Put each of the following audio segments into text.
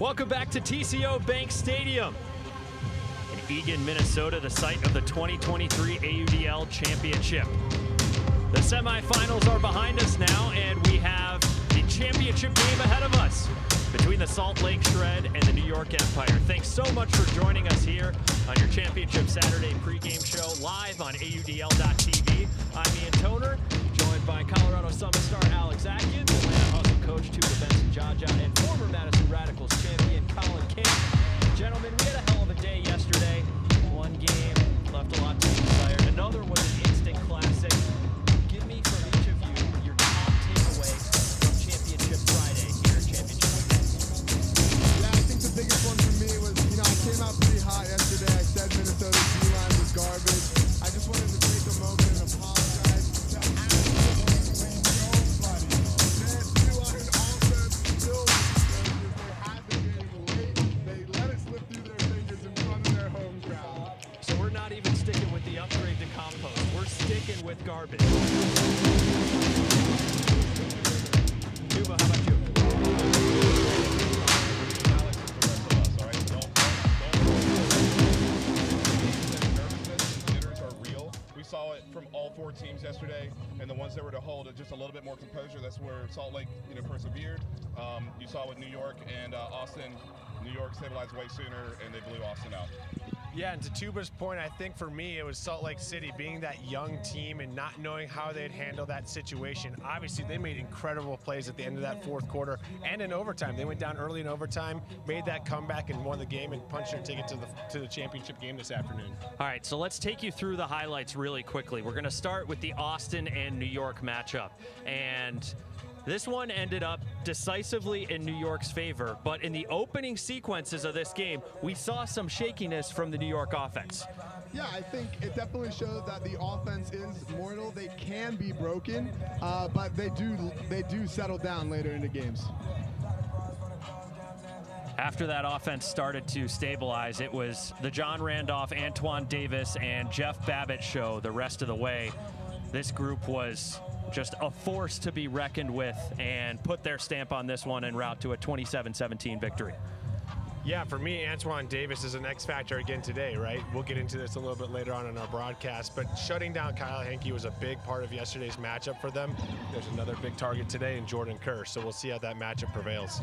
Welcome back to TCO Bank Stadium in Eagan, Minnesota, the site of the 2023 AUDL Championship. The semifinals are behind us now, and we have the championship game ahead of us between the Salt Lake Shred and the New York Empire. Thanks so much for joining us here on your Championship Saturday pregame show live on AUDL.tv. I'm Ian Toner, joined by Colorado Summit star Alex Atkins, Atlanta Hustle coach Tuba Benson-Jaja, and former Madison Radicals champion Colin King. Gentlemen, we had a hell of a day yesterday. One game left a lot to be desired. Another was an instant classic. Give me from each of you your top takeaways from Championship Friday here at Championship Weekend. Yeah, I think the biggest one for me was, I came out pretty hot yesterday. I said Minnesota's D-line was garbage. I just wanted to take a moment and apologize to absolutely nobody. That D-line offense still they had the game late. They let it slip through their fingers in front of their home crowd. So we're not even sticking with the upgrade to compost. We're sticking with garbage. Tuba, how about you? Saw it from all four teams yesterday, and the ones that were to hold it just a little bit more composure. That's where Salt Lake, persevered. You saw with New York and Austin. New York stabilized way sooner, and they blew Austin out. Yeah, and to Tuba's point, I think for me it was Salt Lake City being that young team and not knowing how they'd handle that situation. Obviously, they made incredible plays at the end of that fourth quarter and in overtime. They went down early in overtime, made that comeback, and won the game and punched their ticket to the championship game this afternoon. All right, so let's take you through the highlights really quickly. We're going to start with the Austin and New York matchup. And this one ended up decisively in New York's favor, but in the opening sequences of this game, we saw some shakiness from the New York offense. Yeah, I think it definitely showed that the offense is mortal. They can be broken, but they do settle down later in the games. After that offense started to stabilize, it was the John Randolph, Antoine Davis, and Jeff Babbitt show the rest of the way. This group was just a force to be reckoned with and put their stamp on this one en route to a 27-17 victory. Yeah, for me, Antoine Davis is an X factor again today, right? We'll get into this a little bit later on in our broadcast, but shutting down Kyle Henke was a big part of yesterday's matchup for them. There's another big target today in Jordan Kerr, so we'll see how that matchup prevails.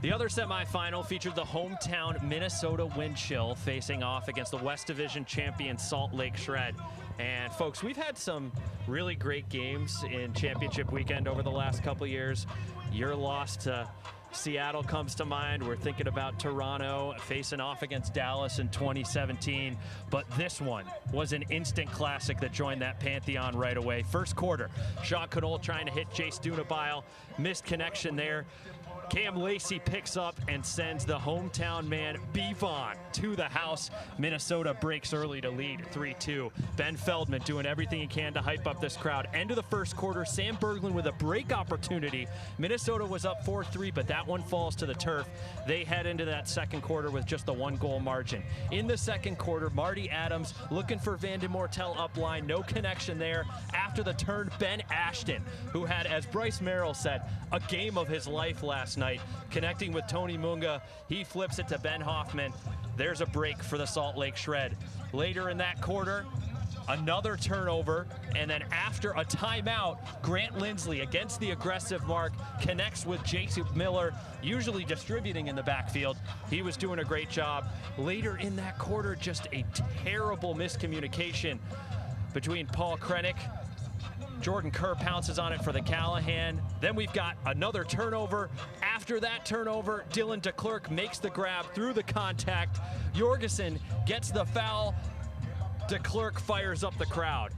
The other semifinal featured the hometown Minnesota Wind Chill facing off against the West Division champion Salt Lake Shred. And folks, we've had some really great games in championship weekend over the last couple years. Your loss to Seattle comes to mind. We're thinking about Toronto facing off against Dallas in 2017. But this one was an instant classic that joined that pantheon right away. First quarter, Sean Knoll trying to hit Jace Dunabile. Missed connection there. Cam Lacey picks up and sends the hometown man Bevon to the house. Minnesota breaks early to lead 3-2. Ben Feldman doing everything he can to hype up this crowd. End of the first quarter, Sam Berglund with a break opportunity. Minnesota was up 4-3, but that one falls to the turf. They head into that second quarter with just the 1-goal margin. In the second quarter, Marty Adams looking for Van de Mortel upline. No connection there. After the turn, Ben Ashton, who had, as Bryce Merrill said, a game of his life last night, connecting with Tony Munga. He flips it to Ben Hoffman. There's a break for the Salt Lake Shred. Later in that quarter, another turnover, and then after a timeout, Grant Lindsley, against the aggressive mark, connects with Jacob Miller, usually distributing in the backfield. He was doing a great job. Later in that quarter, just a terrible miscommunication between Paul Krennick. Jordan Kerr pounces on it for the Callahan. Then we've got another turnover. After that turnover, Dylan DeClercq makes the grab through the contact. Jorgensen gets the foul. DeClercq fires up the crowd.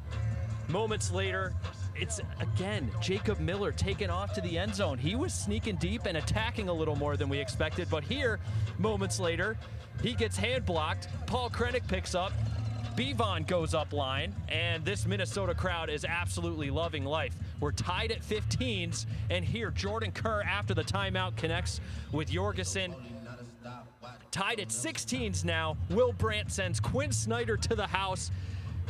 Moments later, it's again Jacob Miller taken off to the end zone. He was sneaking deep and attacking a little more than we expected, but here, moments later, he gets hand blocked. Paul Krennick picks up. Bevon goes up line, and this Minnesota crowd is absolutely loving life. We're tied at 15s, and here Jordan Kerr, after the timeout, connects with Jorgensen. Tied at 16s now. Will Brandt sends Quinn Snyder to the house.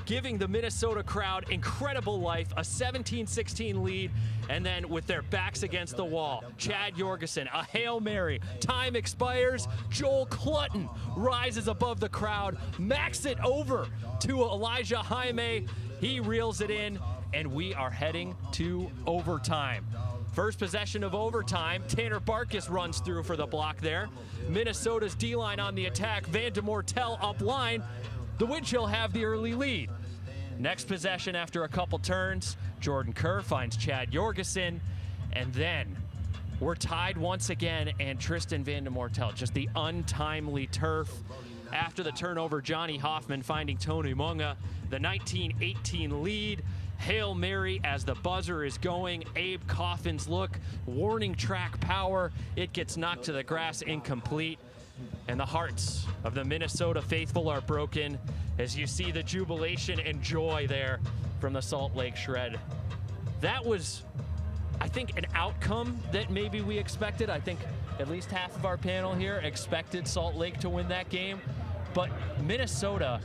giving the Minnesota crowd incredible life, a 17-16 lead, and then with their backs against the wall, Chad Jorgensen, a Hail Mary, time expires, Joel Clutton rises above the crowd, macks it over to Elijah Jaime, he reels it in, and we are heading to overtime. First possession of overtime, Tanner Barkis runs through for the block there. Minnesota's D-line on the attack, Van de Mortel up line. The Windchill have the early lead. Next possession after a couple turns, Jordan Kerr finds Chad Jorgensen, and then we're tied once again, and Tristan Van de Mortel, just the untimely turf. After the turnover, Johnny Hoffman finding Tony Munga, the 19-18 lead. Hail Mary as the buzzer is going. Abe Coffin's look, warning track power. It gets knocked to the grass, incomplete. And the hearts of the Minnesota faithful are broken as you see the jubilation and joy there from the Salt Lake Shred. That was, I think, an outcome that maybe we expected. I think at least half of our panel here expected Salt Lake to win that game. But Minnesota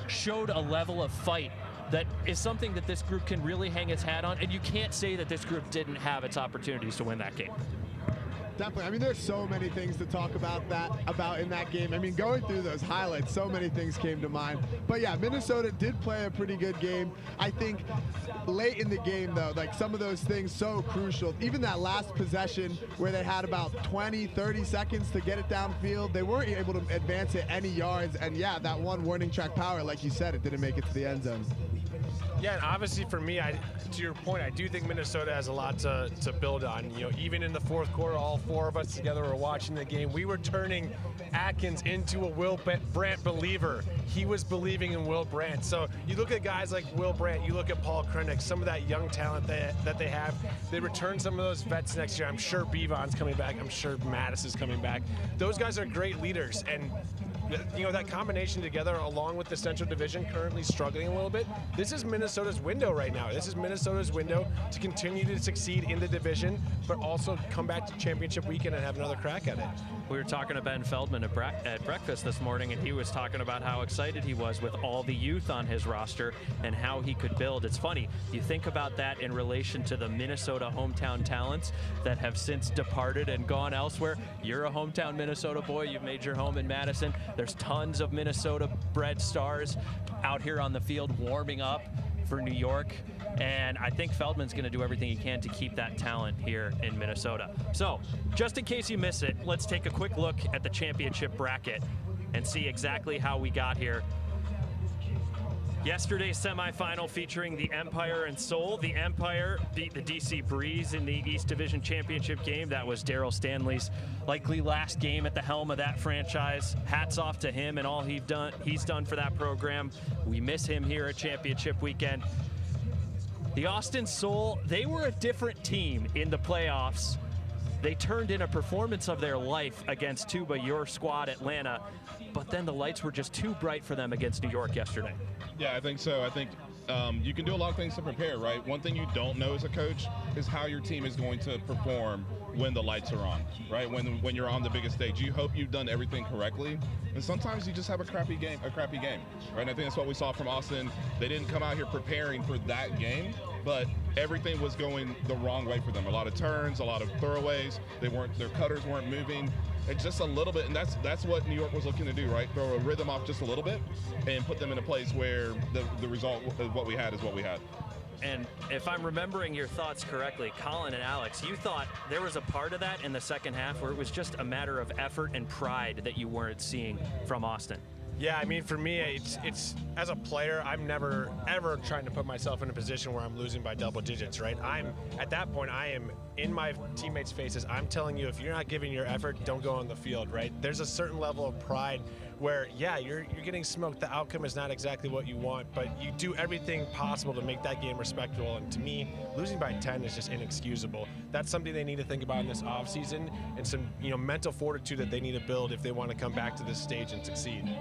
showed a level of fight that is something that this group can really hang its hat on, and you can't say that this group didn't have its opportunities to win that game. Definitely. I mean, there's so many things to talk about in that game. I mean, going through those highlights, so many things came to mind. But yeah, Minnesota did play a pretty good game. I think late in the game, though, like some of those things so crucial. Even that last possession where they had about 20, 30 seconds to get it downfield, they weren't able to advance it any yards. And yeah, that one warning track power, like you said, it didn't make it to the end zone. Yeah, and obviously for me, to your point, I do think Minnesota has a lot to build on. You know, even in the fourth quarter, all four of us together were watching the game. We were turning Atkins into a Will Brandt believer. He was believing in Will Brandt. So you look at guys like Will Brandt, you look at Paul Krennick, some of that young talent that they have. They return some of those vets next year. I'm sure Bevon's coming back. I'm sure Mattis is coming back. Those guys are great leaders, and you know, that combination together, along with the Central Division currently struggling a little bit, this is Minnesota's window right now. This is Minnesota's window to continue to succeed in the division, but also come back to championship weekend and have another crack at it. We were talking to Ben Feldman at breakfast this morning, and he was talking about how excited he was with all the youth on his roster and how he could build. It's funny, you think about that in relation to the Minnesota hometown talents that have since departed and gone elsewhere. You're a hometown Minnesota boy. You've made your home in Madison. There's tons of Minnesota-bred stars out here on the field warming up for New York, and I think Feldman's going to do everything he can to keep that talent here in Minnesota. So, just in case you miss it, let's take a quick look at the championship bracket and see exactly how we got here. Yesterday's semifinal featuring the Empire and Seoul. The Empire beat the DC Breeze in the East Division Championship game. That was Daryl Stanley's likely last game at the helm of that franchise. Hats off to him and all he's done for that program. We miss him here at championship weekend. The Austin Seoul, they were a different team in the playoffs. They turned in a performance of their life against Tuba, your squad, Atlanta, but then the lights were just too bright for them against New York yesterday. Yeah, I think so. I think you can do a lot of things to prepare, right? One thing you don't know as a coach is how your team is going to perform when the lights are on, right? When you're on the biggest stage, you hope you've done everything correctly, and sometimes you just have a crappy game, right? And I think that's what we saw from Austin. They didn't come out here preparing for that game, but everything was going the wrong way for them. A lot of turns, a lot of throwaways. Their cutters weren't moving. And just a little bit, and that's what New York was looking to do, right? Throw a rhythm off just a little bit and put them in a place where the result of what we had is what we had. And if I'm remembering your thoughts correctly, Colin and Alex, you thought there was a part of that in the second half where it was just a matter of effort and pride that you weren't seeing from Austin. Yeah, I mean, for me, it's as a player, I'm never, ever trying to put myself in a position where I'm losing by double digits, right? At that point, I am in my teammates' faces. I'm telling you, if you're not giving your effort, don't go on the field, right? There's a certain level of pride where, yeah, you're getting smoked. The outcome is not exactly what you want, but you do everything possible to make that game respectable. And to me, losing by 10 is just inexcusable. That's something they need to think about in this offseason, and some mental fortitude that they need to build if they want to come back to this stage and succeed.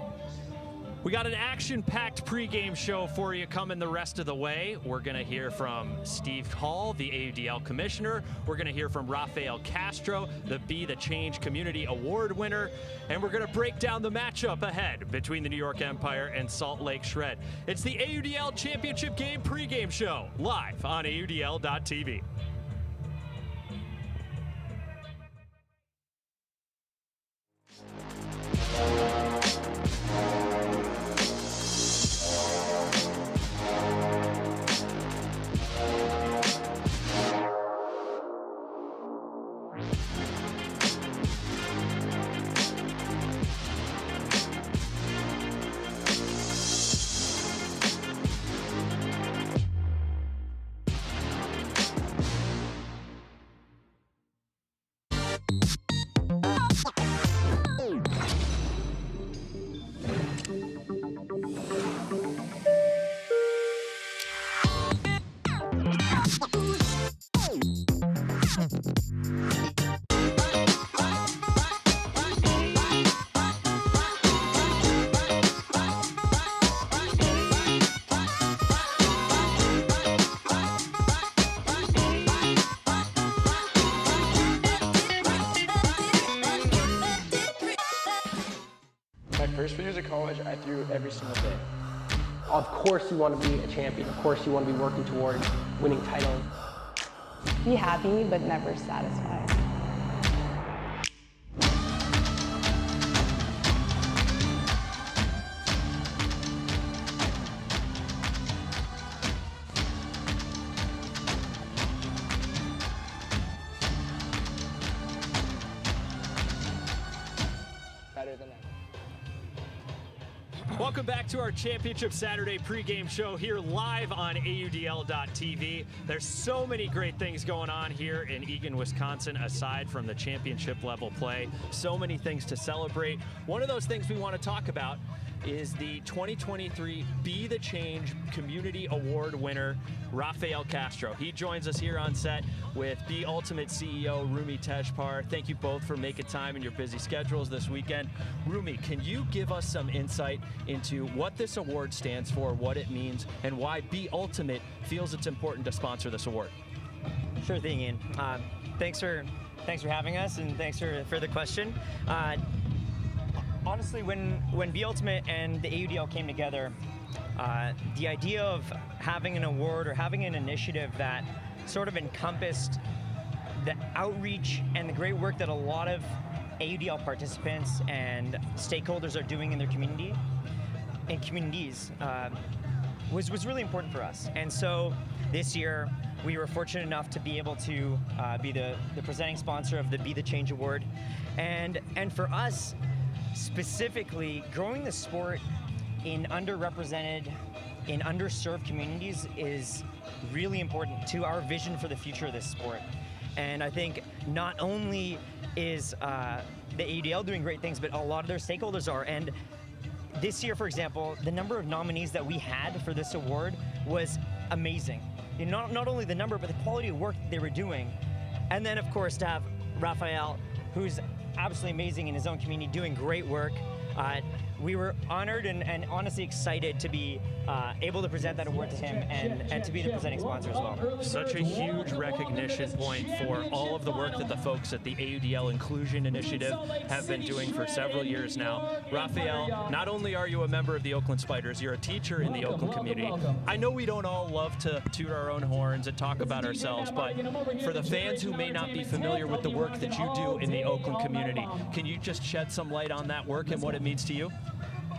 We got an action-packed pregame show for you coming the rest of the way. We're going to hear from Steve Hall, the AUDL commissioner. We're going to hear from Rafael Castro, the Be the Change Community Award winner. And we're going to break down the matchup ahead between the New York Empire and Salt Lake Shred. It's the AUDL Championship Game pregame show, live on AUDL.tv. My first few years of college, I threw every single day. Of course you want to be a champion. Of course you want to be working towards winning titles. Be happy, but never satisfied. Better than ever. Welcome back to our Championship Saturday pregame show here live on AUDL.tv. There's so many great things going on here in Eagan, Wisconsin, aside from the championship level play. So many things to celebrate. One of those things we want to talk about is the 2023 Be the Change Community Award winner, Rafael Castro. He joins us here on set with Be Ultimate CEO Rumi Tejpar. Thank you both for making time in your busy schedules this weekend. Rumi, can you give us some insight into what this award stands for, what it means, and why Be Ultimate feels it's important to sponsor this award? Sure thing, Ian. Thanks for having us, and thanks for the question. Honestly, when Be Ultimate and the AUDL came together, the idea of having an award or having an initiative that sort of encompassed the outreach and the great work that a lot of AUDL participants and stakeholders are doing in their communities was really important for us. And so this year, we were fortunate enough to be able to be the presenting sponsor of the Be the Change Award. And for us, specifically, growing the sport in underrepresented, in underserved communities is really important to our vision for the future of this sport. And I think not only is the AUDL doing great things, but a lot of their stakeholders are. And this year, for example, the number of nominees that we had for this award was amazing. You know, not only the number, but the quality of work that they were doing. And then, of course, to have Rafael, who's absolutely amazing in his own community, doing great work. We were honored and honestly excited to be able to present that award to him and to be the presenting sponsor as well. Such a huge recognition point for all of the work that the folks at the AUDL Inclusion Initiative have been doing for several years now. Rafael, not only are you a member of the Oakland Spiders, you're a teacher in the Oakland community. I know we don't all love to toot our own horns and talk about ourselves, but for the fans who may not be familiar with the work that you do in the Oakland community, can you just shed some light on that work and what it means to you?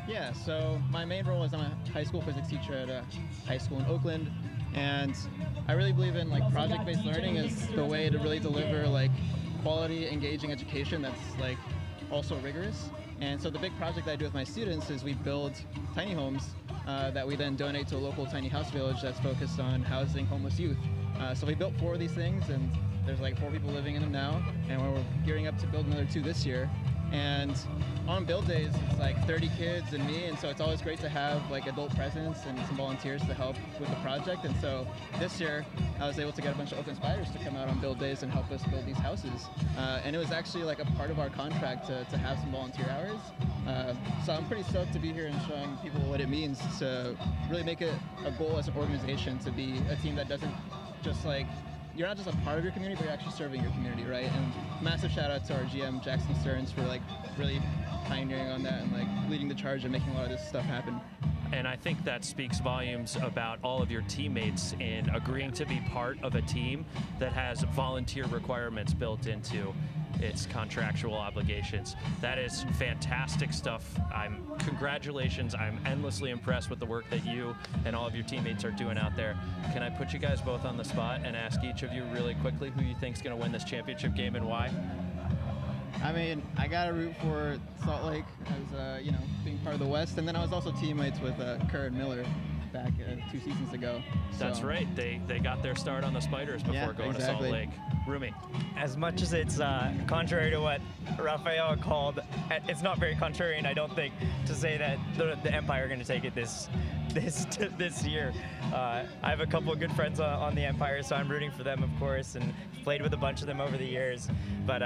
Yeah, so my main role is I'm a high school physics teacher at a high school in Oakland, and I really believe in like project-based learning is the way to really deliver like quality, engaging education that's like also rigorous. And so the big project that I do with my students is we build tiny homes that we then donate to a local tiny house village that's focused on housing homeless youth. So we built 4 of these things, and there's like 4 people living in them now, and we're gearing up to build another 2 this year. And on build days, it's like 30 kids and me, and so it's always great to have like adult presence and some volunteers to help with the project. And so this year, I was able to get a bunch of Oakland Spiders to come out on build days and help us build these houses. And it was actually like a part of our contract to have some volunteer hours. So I'm pretty stoked to be here and showing people what it means to really make it a goal as an organization to be a team that doesn't just like, you're not just a part of your community, but you're actually serving your community, right? And massive shout out to our GM, Jackson Stearns, for like really pioneering on that and like leading the charge and making a lot of this stuff happen. And I think that speaks volumes about all of your teammates in agreeing to be part of a team that has volunteer requirements built into its contractual obligations. That is fantastic stuff. Congratulations. I'm endlessly impressed with the work that you and all of your teammates are doing out there. Can I put you guys both on the spot and ask each of you really quickly who you think is going to win this championship game and why? I mean, I got to root for Salt Lake as, you know, being part of the West. And then I was also teammates with Kerr and Miller back 2 seasons ago. That's right. They got their start on the Spiders before going to Salt Lake. Rumi. As much as it's contrary to what Rafael called, it's not very contrarian, I don't think, to say that the Empire are going to take it this year. I have a couple of good friends on the Empire, so I'm rooting for them, of course, and played with a bunch of them over the years. But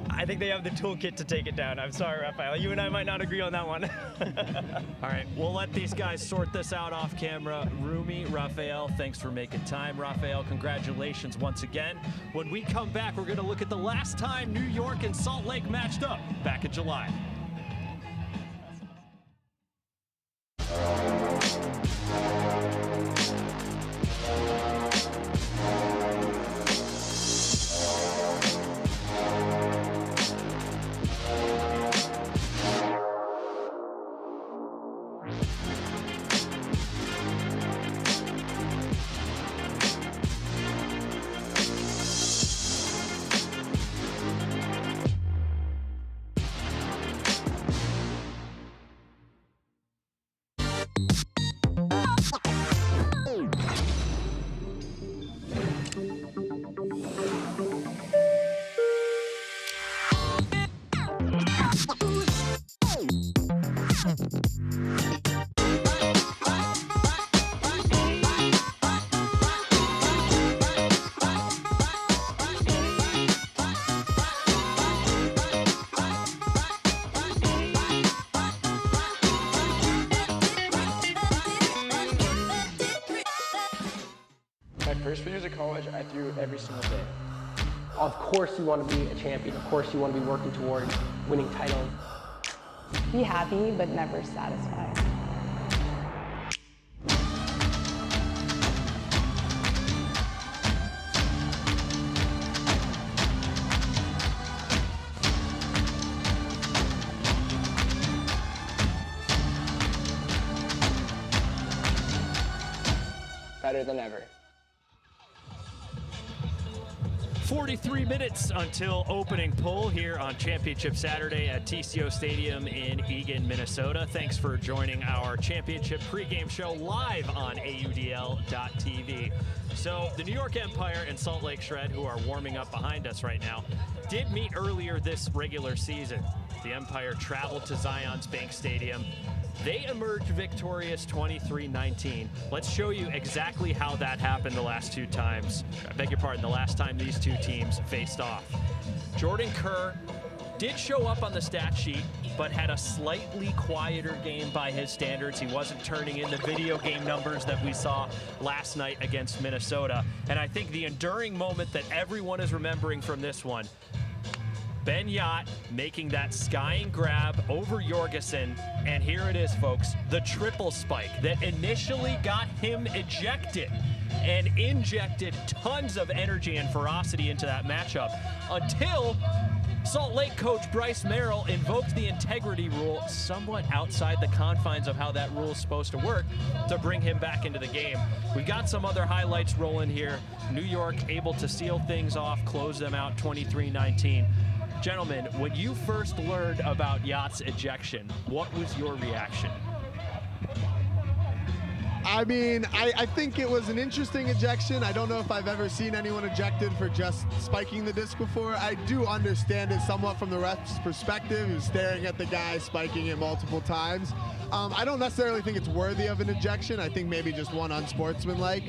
I think they have the toolkit to take it down. I'm sorry, Rafael. You and I might not agree on that one. All right, we'll let these guys sort this out off camera. Rumi, Rafael, thanks for making time. Rafael, congratulations once again. When we come back, we're going to look at the last time New York and Salt Lake matched up back in July. My first few years of college, I threw every single day. Of course you want to be a champion. Of course you want to be working towards winning titles. Be happy, but never satisfied. Better than ever. 43 minutes until opening pull here on Championship Saturday at TCO Stadium in Eagan, Minnesota. Thanks for joining our championship pregame show live on AUDL.tv. So the New York Empire and Salt Lake Shred, who are warming up behind us right now, did meet earlier this regular season. The Empire traveled to Zions Bank Stadium. They emerged victorious 23-19. Let's show you exactly how that happened the last two times. I beg your pardon, the last time these two teams faced off. Jordan Kerr did show up on the stat sheet, but had a slightly quieter game by his standards. He wasn't turning in the video game numbers that we saw last night against Minnesota. And I think the enduring moment that everyone is remembering from this one, Ben Yacht making that skying grab over Jorgensen, and here it is, folks, the triple spike that initially got him ejected and injected tons of energy and ferocity into that matchup until Salt Lake coach Bryce Merrill invoked the integrity rule somewhat outside the confines of how that rule is supposed to work to bring him back into the game. We've got some other highlights rolling here. New York able to seal things off, close them out 23-19. Gentlemen, when you first learned about Yacht's ejection, what was your reaction? I mean, I think it was an interesting ejection. I don't know if I've ever seen anyone ejected for just spiking the disc before. I do understand it somewhat from the ref's perspective. He was staring at the guy spiking it multiple times. I don't necessarily think it's worthy of an ejection. I think maybe just one unsportsmanlike.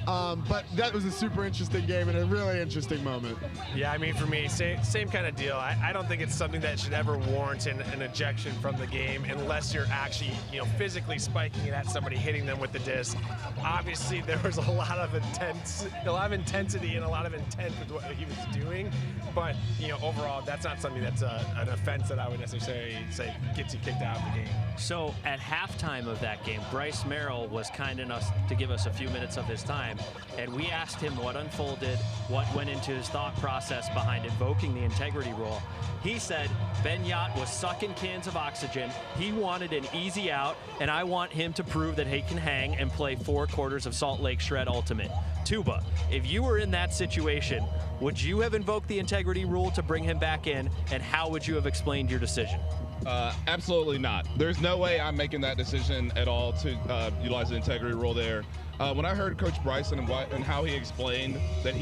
But that was a super interesting game and a really interesting moment. Yeah, I mean, for me, same kind of deal. I don't think it's something that should ever warrant an ejection from the game unless you're actually, physically spiking it at somebody, hitting them with the disc. Obviously, there was a lot of intensity and a lot of intent with what he was doing. But, overall, that's not something that's an offense that I would necessarily say gets you kicked out of the game. So at halftime of that game, Bryce Merrill was kind enough to give us a few minutes of his time, and we asked him what unfolded, what went into his thought process behind invoking the integrity rule. He said Ben Yacht was sucking cans of oxygen. He wanted an easy out, and I want him to prove that he can hang and play 4 quarters of Salt Lake Shred Ultimate. Tuba, if you were in that situation, would you have invoked the integrity rule to bring him back in, and how would you have explained your decision? Absolutely not. There's no way I'm making that decision at all to utilize the integrity rule there. When I heard Coach Bryson and how he explained that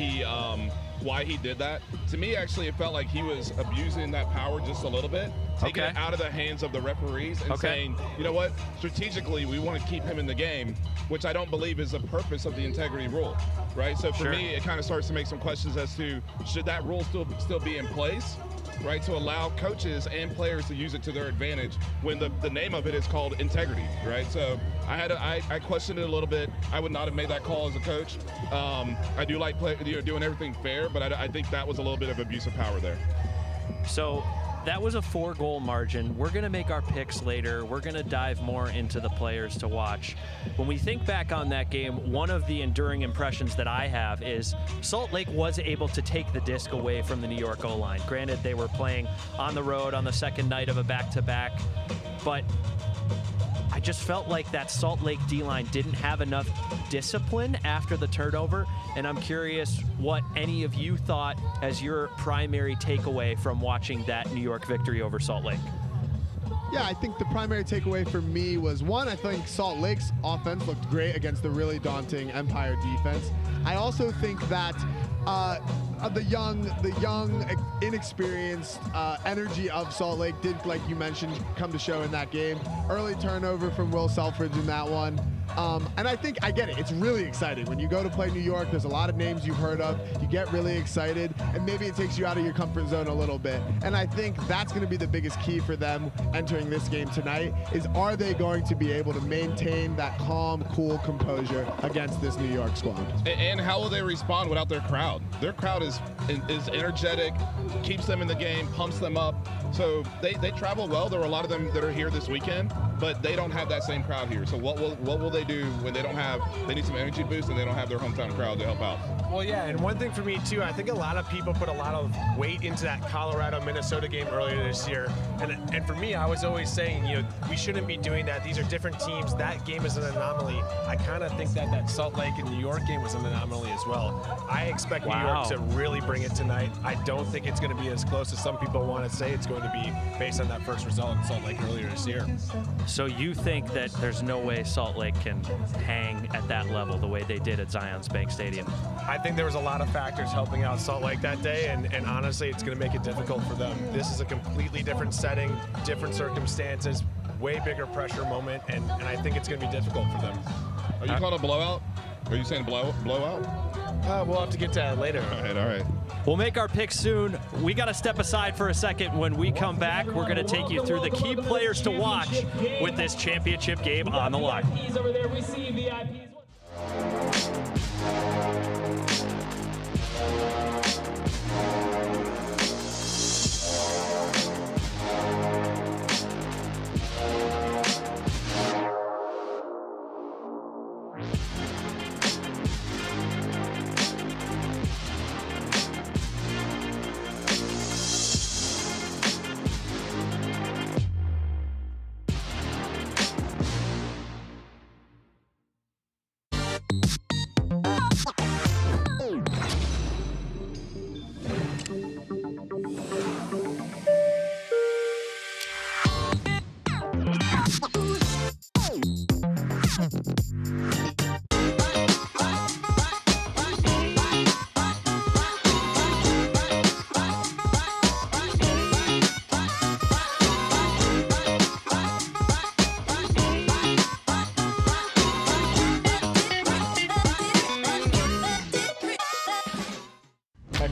why he did that, to me, actually, it felt like he was abusing that power just a little bit, taking it out of the hands of the referees and saying, you know what, strategically, we want to keep him in the game, which I don't believe is the purpose of the integrity rule, right? So for me, it kind of starts to make some questions as to, should that rule still be in place, right, to allow coaches and players to use it to their advantage when the name of it is called integrity, right? So I questioned it a little bit. I would not have made that call as a coach. I do like doing everything fair, but I think that was a little bit of abuse of power there. So that was a 4-goal margin. We're going to make our picks later. We're going to dive more into the players to watch. When we think back on that game, one of the enduring impressions that I have is Salt Lake was able to take the disc away from the New York O-line. Granted, they were playing on the road on the second night of a back-to-back, but I just felt like that Salt Lake D-line didn't have enough discipline after the turnover, and I'm curious what any of you thought as your primary takeaway from watching that New York victory over Salt Lake. Yeah, I think the primary takeaway for me was, one, I think Salt Lake's offense looked great against the really daunting Empire defense. I also think that the young, inexperienced energy of Salt Lake did, like you mentioned, come to show in that game. Early turnover from Will Selfridge in that one. And I think I get it. It's really exciting. When you go to play New York, there's a lot of names you've heard of. You get really excited, and maybe it takes you out of your comfort zone a little bit. And I think that's going to be the biggest key for them entering this game tonight, is are they going to be able to maintain that calm, cool composure against this New York squad? And how will they respond without their crowd? Their crowd is energetic, keeps them in the game, pumps them up. So they travel well. There were a lot of them that are here this weekend, but they don't have that same crowd here. So what will they do when they need some energy boost and they don't have their hometown crowd to help out? Well, yeah, and one thing for me, too, I think a lot of people put a lot of weight into that Colorado-Minnesota game earlier this year. And for me, I was always saying, we shouldn't be doing that. These are different teams. That game is an anomaly. I kind of think that Salt Lake and New York game was an anomaly as well. I expect New York to really bring it tonight. I don't think it's going to be as close as some people want to say it's going to be based on that first result in Salt Lake earlier this year. So you think that there's no way Salt Lake can hang at that level the way they did at Zions Bank Stadium? I think there was a lot of factors helping out Salt Lake that day, and honestly, it's going to make it difficult for them. This is a completely different setting, different circumstances, way bigger pressure moment, and I think it's going to be difficult for them. Are you calling a blowout? Are you saying blowout? We'll have to get to that later. All right. We'll make our picks soon. We got to step aside for a second. When we come back, we're going to take you through the key players to watch with this championship game on the line.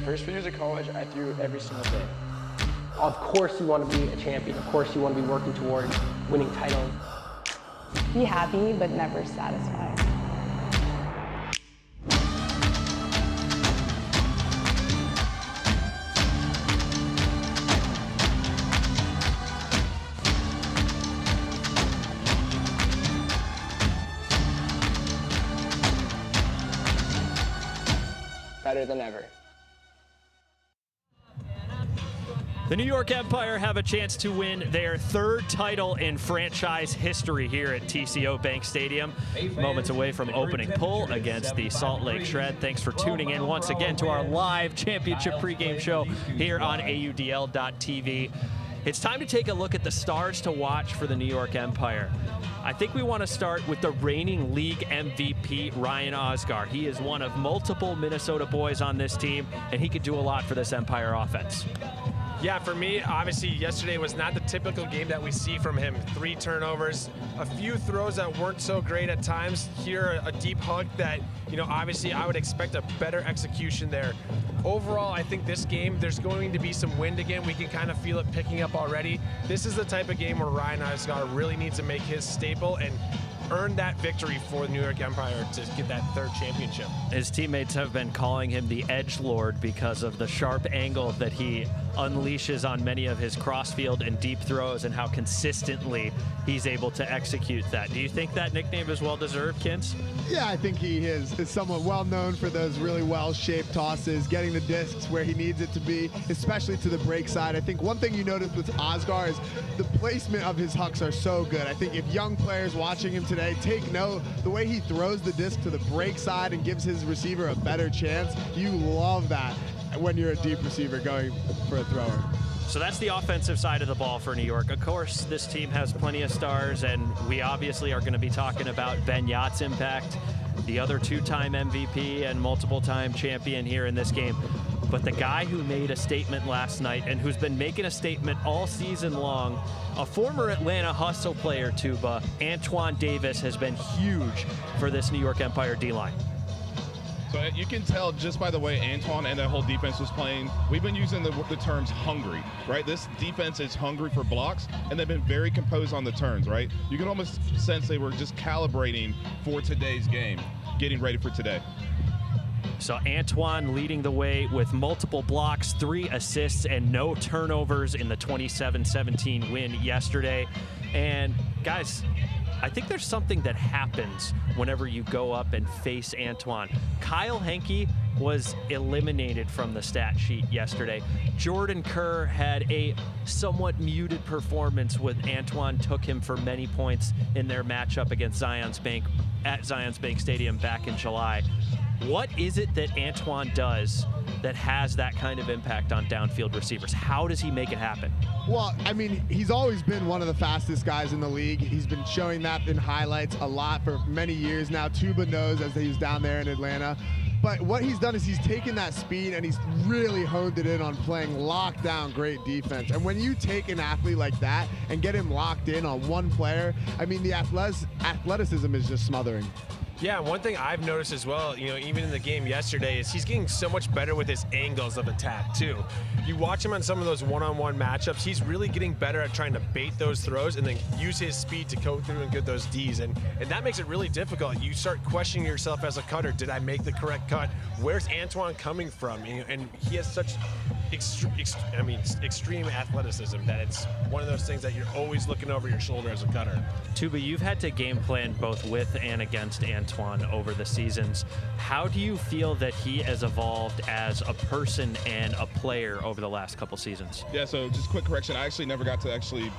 first few years of college, I threw every single day. Of course you want to be a champion. Of course you want to be working towards winning titles. Be happy, but never satisfied. Better than ever. The New York Empire have a chance to win their third title in franchise history here at TCO Bank Stadium. Moments away from opening pull against the Salt Lake Shred. Thanks for tuning in once again to our live championship pregame show here on AUDL.TV. It's time to take a look at the stars to watch for the New York Empire. I think we want to start with the reigning league MVP, Ryan Osgaard. He is one of multiple Minnesota boys on this team, and he could do a lot for this Empire offense. Yeah, for me, obviously, yesterday was not the typical game that we see from him. 3 turnovers, a few throws that weren't so great at times. Here, a deep hug that, obviously I would expect a better execution there. Overall, I think this game, there's going to be some wind again. We can kind of feel it picking up already. This is the type of game where Ryan Osgaard really needs to make his staple and earn that victory for the New York Empire to get that third championship. His teammates have been calling him the edgelord because of the sharp angle that he unleashes on many of his crossfield and deep throws and how consistently he's able to execute that. Do you think that nickname is well-deserved, Kins? Yeah, I think he is somewhat well known for those really well-shaped tosses, getting the discs where he needs it to be, especially to the break side. I think one thing you notice with Osgaard is the placement of his hucks are so good. I think if young players watching him today take note, the way he throws the disc to the break side and gives his receiver a better chance, you love that when you're a deep receiver going for a thrower. So that's the offensive side of the ball for New York. Of course, this team has plenty of stars, and we obviously are going to be talking about Ben Yacht's impact, the other 2-time MVP and multiple-time champion here in this game. But the guy who made a statement last night and who's been making a statement all season long, a former Atlanta Hustle player, Tuba, Antoine Davis, has been huge for this New York Empire D-line. So you can tell just by the way Antoine and that whole defense was playing, we've been using the terms hungry, right? This defense is hungry for blocks, and they've been very composed on the turns, right? You can almost sense they were just calibrating for today's game, getting ready for today. So Antoine leading the way with multiple blocks, 3 assists, and no turnovers in the 27-17 win yesterday. And guys, I think there's something that happens whenever you go up and face Antoine. Kyle Henke was eliminated from the stat sheet yesterday. Jordan Kerr had a somewhat muted performance with Antoine took him for many points in their matchup against Zions Bank at Zions Bank Stadium back in July. What is it that Antoine does that has that kind of impact on downfield receivers? How does he make it happen? Well, I mean, he's always been one of the fastest guys in the league. He's been showing that in highlights a lot for many years now. Tuba knows as he's down there in Atlanta. But what he's done is he's taken that speed and he's really honed it in on playing lockdown great defense. And when you take an athlete like that and get him locked in on one player, I mean, the athleticism is just smothering. Yeah, one thing I've noticed as well, even in the game yesterday, is he's getting so much better with his angles of attack, too. You watch him on some of those one-on-one matchups, he's really getting better at trying to bait those throws and then use his speed to go through and get those Ds. And that makes it really difficult. You start questioning yourself as a cutter. Did I make the correct cut? Where's Antoine coming from? And he has such extreme athleticism that it's one of those things that you're always looking over your shoulder as a cutter. Tuba, you've had to game plan both with and against Antoine over the seasons. How do you feel that he has evolved as a person and a player over the last couple seasons? Yeah, so just quick correction. I actually never got to actually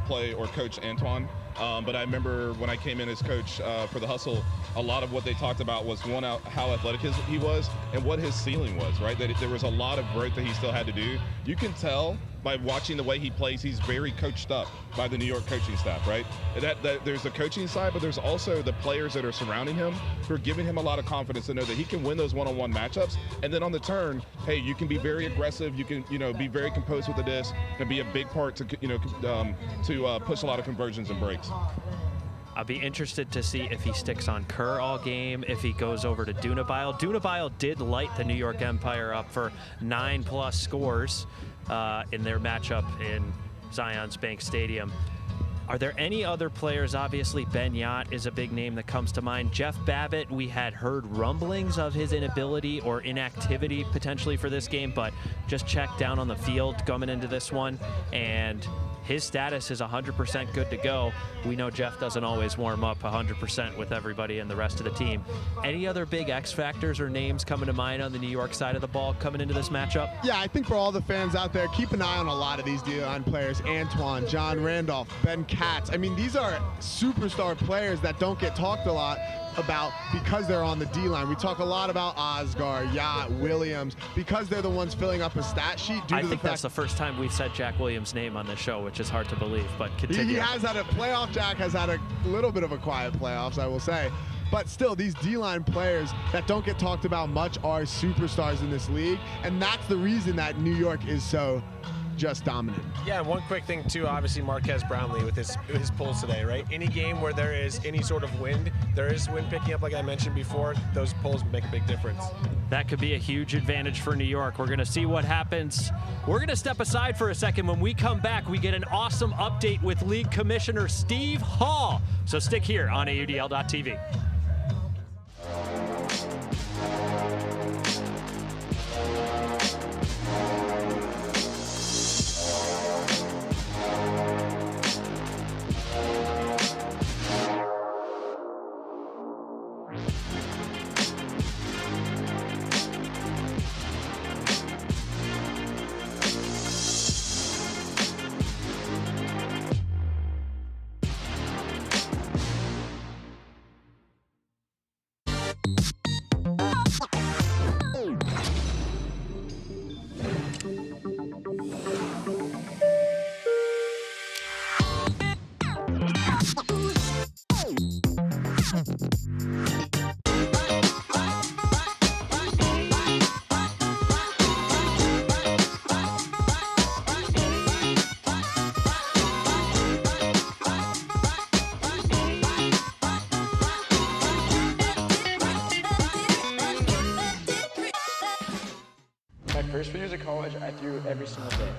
play or coach Antoine. But I remember when I came in as coach for the Hustle, a lot of what they talked about was how athletic he was and what his ceiling was, right? That there was a lot of growth that he still had to do. You can tell by watching the way he plays, he's very coached up by the New York coaching staff, right? That there's the coaching side, but there's also the players that are surrounding him who are giving him a lot of confidence to know that he can win those one-on-one matchups. And then on the turn, hey, you can be very aggressive. You can, be very composed with the disc and be a big part to, push a lot of conversions and breaks. I'll be interested to see if he sticks on Kerr all game, if he goes over to Dunabile. Dunabile did light the New York Empire up for 9+ scores in their matchup in Zions Bank Stadium. Are there any other players? Obviously, Ben Yott is a big name that comes to mind. Jeff Babbitt, we had heard rumblings of his inability or inactivity potentially for this game, but just checked down on the field coming into this one, and his status is 100% good to go. We know Jeff doesn't always warm up 100% with everybody and the rest of the team. Any other big X factors or names coming to mind on the New York side of the ball coming into this matchup? Yeah, I think for all the fans out there, keep an eye on a lot of these D-line players. Antoine, John Randolph, Ben Katz. I mean, these are superstar players that don't get talked a lot about because they're on the D-line. We talk a lot about Osgar, Yott, Williams, because they're the ones filling up a stat sheet. I think that's the first time we've said Jack Williams' name on this show, which is hard to believe, but continue. He has had a playoff. Jack has had a little bit of a quiet playoffs, I will say. But still, these D-line players that don't get talked about much are superstars in this league, and that's the reason that New York is so just dominant. Yeah, one quick thing too, obviously Marquez Brownlee with his pulls today, right? Any game where there is any sort of wind, there is wind picking up like I mentioned before, those pulls make a big difference. That could be a huge advantage for New York. We're gonna see what happens. We're gonna step aside for a second. When we come back, we get an awesome update with League Commissioner Steve Hall. So stick here on AUDL.tv. My first years of college, I threw every single day.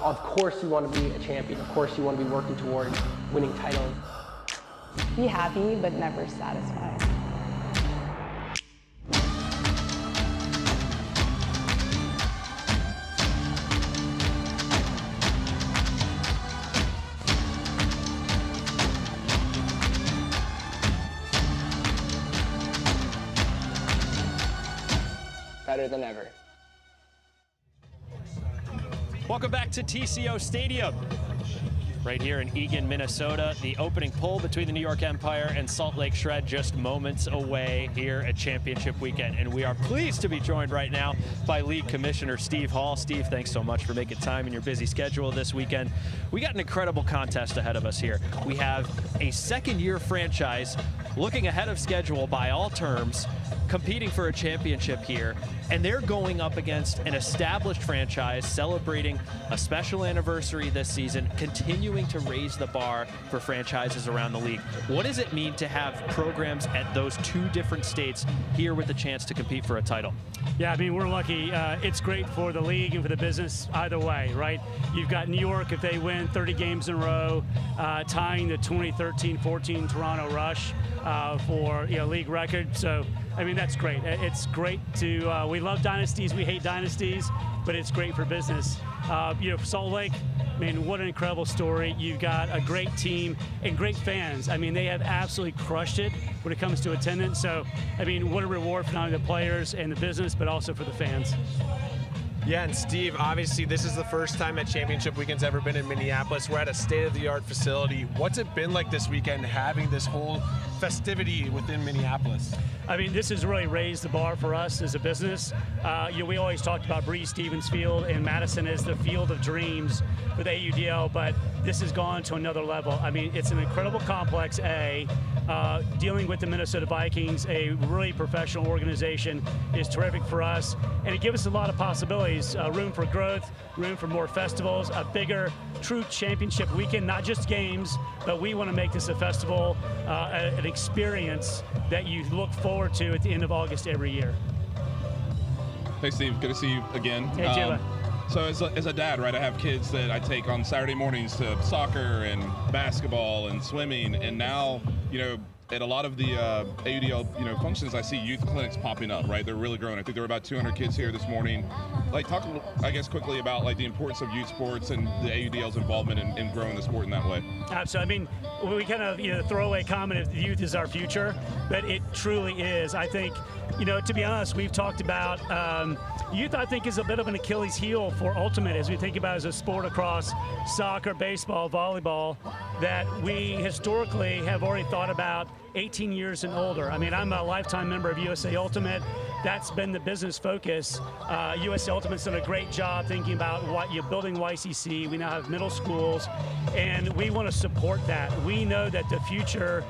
Of course you want to be a champion. Of course you want to be working towards winning titles. Be happy, but never satisfied. Better than ever. Welcome back to TCO Stadium. Right here in Eagan, Minnesota. The opening poll between the New York Empire and Salt Lake Shred just moments away here at Championship Weekend. And we are pleased to be joined right now by League Commissioner Steve Hall. Steve, thanks so much for making time in your busy schedule this weekend. We got an incredible contest ahead of us here. We have a second-year franchise looking ahead of schedule by all terms, competing for a championship here, and they're going up against an established franchise celebrating a special anniversary this season, continuing to raise the bar for franchises around the league. What does it mean to have programs at those two different states here with the chance to compete for a title? Yeah, I mean, we're lucky. It's great for the league and for the business either way, right? You've got New York, if they win 30 games in a row, tying the 2013-14 Toronto Rush for league record. So, I mean, that's great. It's great to, we love dynasties, we hate dynasties, but it's great for business. For Salt Lake, I mean, what an incredible story. You've got a great team and great fans. I mean, they have absolutely crushed it when it comes to attendance. So, I mean, what a reward for not only the players and the business, but also for the fans. Yeah, and Steve, obviously this is the first time that Championship Weekend's ever been in Minneapolis. We're at a state-of-the-art facility. What's it been like this weekend having this whole festivity within Minneapolis? I mean, this has really raised the bar for us as a business. We always talked about Breese Stevens Field and Madison as the field of dreams for the AUDL, but this has gone to another level. I mean, it's an incredible complex, dealing with the Minnesota Vikings, a really professional organization, is terrific for us, and it gives us a lot of possibilities. always room for growth, room for more festivals, a bigger true championship weekend, not just games, but we want to make this a festival, an experience that you look forward to at the end of August every year. Hey, Steve, good to see you again. Hey, Jayla. So as a dad, right, I have kids that I take on Saturday mornings to soccer and basketball and swimming, and now, at a lot of the AUDL, functions, I see youth clinics popping up, right? They're really growing. I think there were about 200 kids here this morning. Like, talk, I guess, quickly about like the importance of youth sports and the AUDL's involvement in growing the sport in that way. Absolutely. I mean, we kind of, throwaway comment if the youth is our future, but it truly is. I think, to be honest, we've talked about youth, I think, is a bit of an Achilles heel for Ultimate as we think about as a sport across soccer, baseball, volleyball, that we historically have already thought about 18 years and older. I mean, I'm a lifetime member of USA Ultimate. That's been the business focus. USA Ultimate's done a great job thinking about building YCC. We now have middle schools, and we want to support that. We know that the future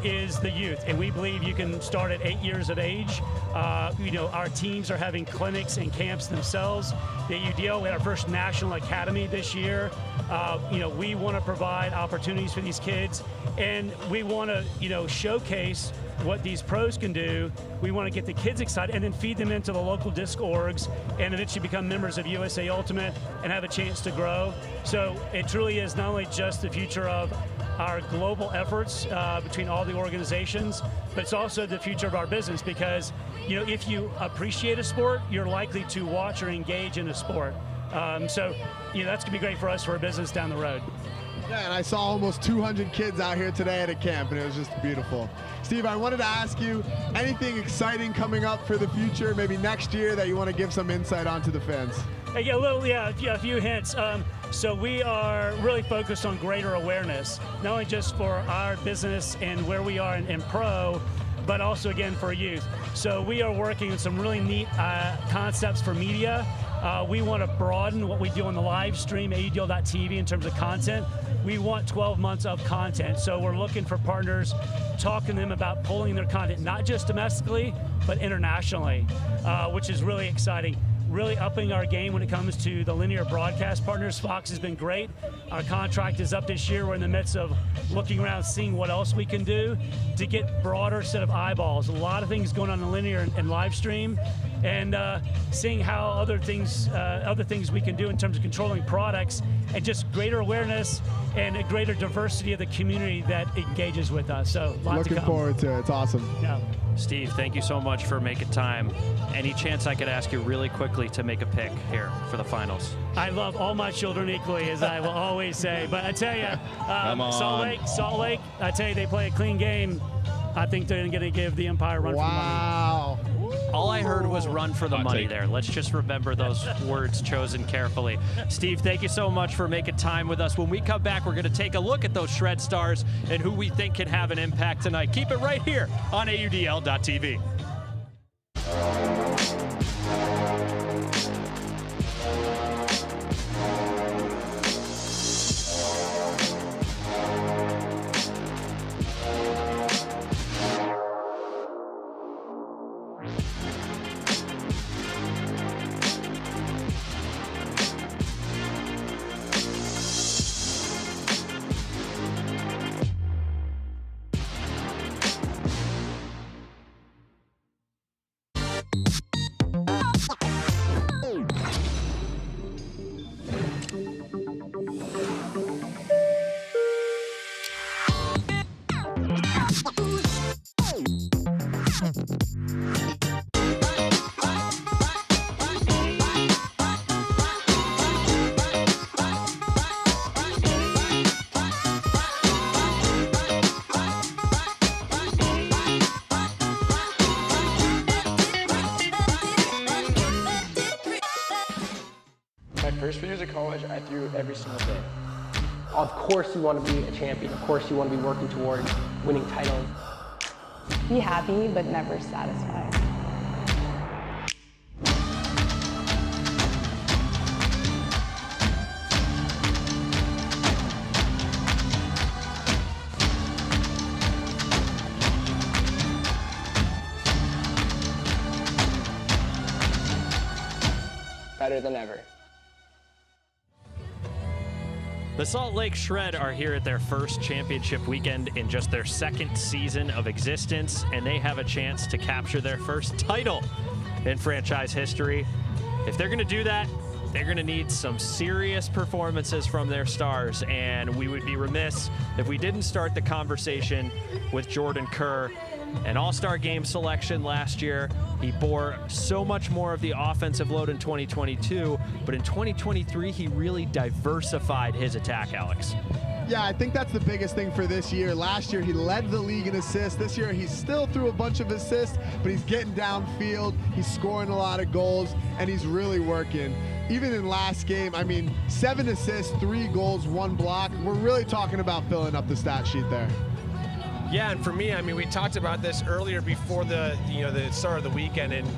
is the youth, and we believe you can start at 8 years of age. Our teams are having clinics and camps themselves. The AUDL, we had our first national academy this year. We want to provide opportunities for these kids, and we want to, showcase what these pros can do. We want to get the kids excited and then feed them into the local disc orgs and eventually become members of USA Ultimate and have a chance to grow. So it truly is not only just the future of our global efforts between all the organizations, but it's also the future of our business because, if you appreciate a sport, you're likely to watch or engage in a sport. That's going to be great for us for our business down the road. Yeah, and I saw almost 200 kids out here today at a camp, and it was just beautiful. Steve, I wanted to ask you, anything exciting coming up for the future, maybe next year, that you want to give some insight on to the fans? Hey, a few hints. So we are really focused on greater awareness, not only just for our business and where we are in pro, but also, again, for youth. So we are working on some really neat concepts for media. We want to broaden what we do on the live stream, AUDL.TV, in terms of content. We want 12 months of content. So we're looking for partners, talking to them about pulling their content, not just domestically, but internationally, which is really exciting. Really upping our game when it comes to the linear broadcast partners. Fox has been great. Our contract is up this year. We're in the midst of looking around, seeing what else we can do to get broader set of eyeballs. A lot of things going on in linear and live stream, and seeing how other things we can do in terms of controlling products and just greater awareness and a greater diversity of the community that engages with us. So lots Looking forward to it. It's awesome. Yeah. Steve, thank you so much for making time. Any chance I could ask you really quickly to make a pick here for the finals? I love all my children equally, as I will always say. But I tell you, Salt Lake, I tell you, they play a clean game. I think they're going to give the Empire a run for the money. Wow. All I heard was run for the money there. Let's just remember those words chosen carefully. Steve, thank you so much for making time with us. When we come back, we're going to take a look at those Shred Stars and who we think can have an impact tonight. Keep it right here on AUDL.TV. My first years of college, I threw every single day. Of course you want to be a champion. Of course you want to be working towards winning titles. Be happy, but never satisfied. better than ever. The Salt Lake Shred are here at their first championship weekend in just their second season of existence, and they have a chance to capture their first title in franchise history. If they're going to do that, they're going to need some serious performances from their stars, and we would be remiss if we didn't start the conversation with Jordan Kerr. An all-star game selection last year. He bore so much more of the offensive load in 2022, but in 2023, he really diversified his attack, Alex. Yeah, I think that's the biggest thing for this year. Last year, he led the league in assists. This year, he's still threw a bunch of assists, but he's getting downfield, he's scoring a lot of goals, and he's really working. Even in last game, I mean, 7 assists, 3 goals, 1 block. We're really talking about filling up the stat sheet there. Yeah, and for me, I mean, we talked about this earlier before the start of the weekend, and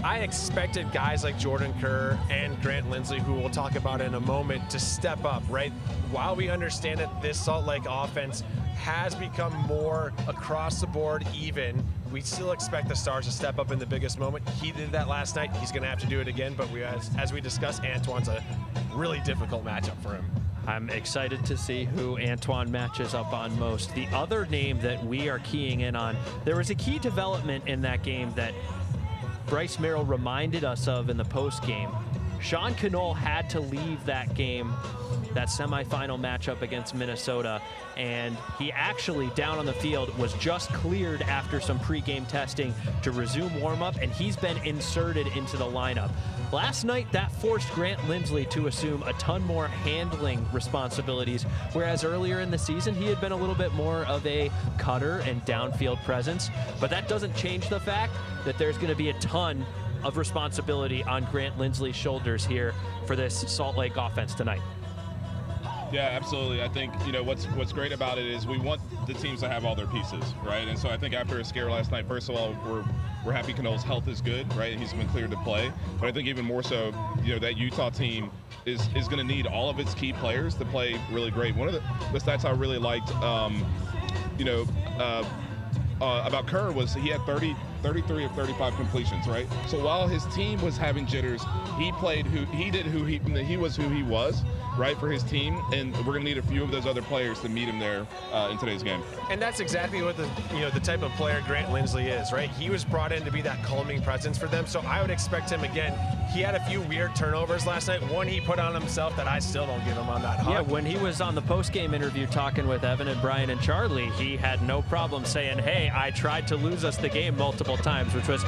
I expected guys like Jordan Kerr and Grant Lindsley, who we'll talk about in a moment, to step up, right? While we understand that this Salt Lake offense has become more across the board even, we still expect the stars to step up in the biggest moment. He did that last night. He's going to have to do it again, but as we discussed, Antoine's a really difficult matchup for him. I'm excited to see who Antoine matches up on most. The other name that we are keying in on, there was a key development in that game that Bryce Merrill reminded us of in the post game. Sean Cannell had to leave that game, that semifinal matchup against Minnesota, and he actually, down on the field, was just cleared after some pregame testing to resume warm-up, and he's been inserted into the lineup. Last night, that forced Grant Lindsley to assume a ton more handling responsibilities, whereas earlier in the season, he had been a little bit more of a cutter and downfield presence. But that doesn't change the fact that there's going to be a ton of responsibility on Grant Lindsley's shoulders here for this Salt Lake offense tonight. Yeah, absolutely. I think, what's great about it is we want the teams to have all their pieces, right? And so I think after a scare last night, first of all, we're happy Cannell's health is good, right? He's been cleared to play. But I think even more so, that Utah team is going to need all of its key players to play really great. One of the stats I really liked, about Kerr was he had 33 of 35 completions, right? So while his team was having jitters, he played he was who he was, right, for his team, and we're gonna need a few of those other players to meet him there in today's game. And that's exactly what the type of player Grant Lindsley is, right? He was brought in to be that calming presence for them, so I would expect him again. He had a few weird turnovers last night. One he put on himself that I still don't give him on that hug. Yeah, when he was on the post-game interview talking with Evan and Brian and Charlie, he had no problem saying, hey, I tried to lose us the game multiple times, which was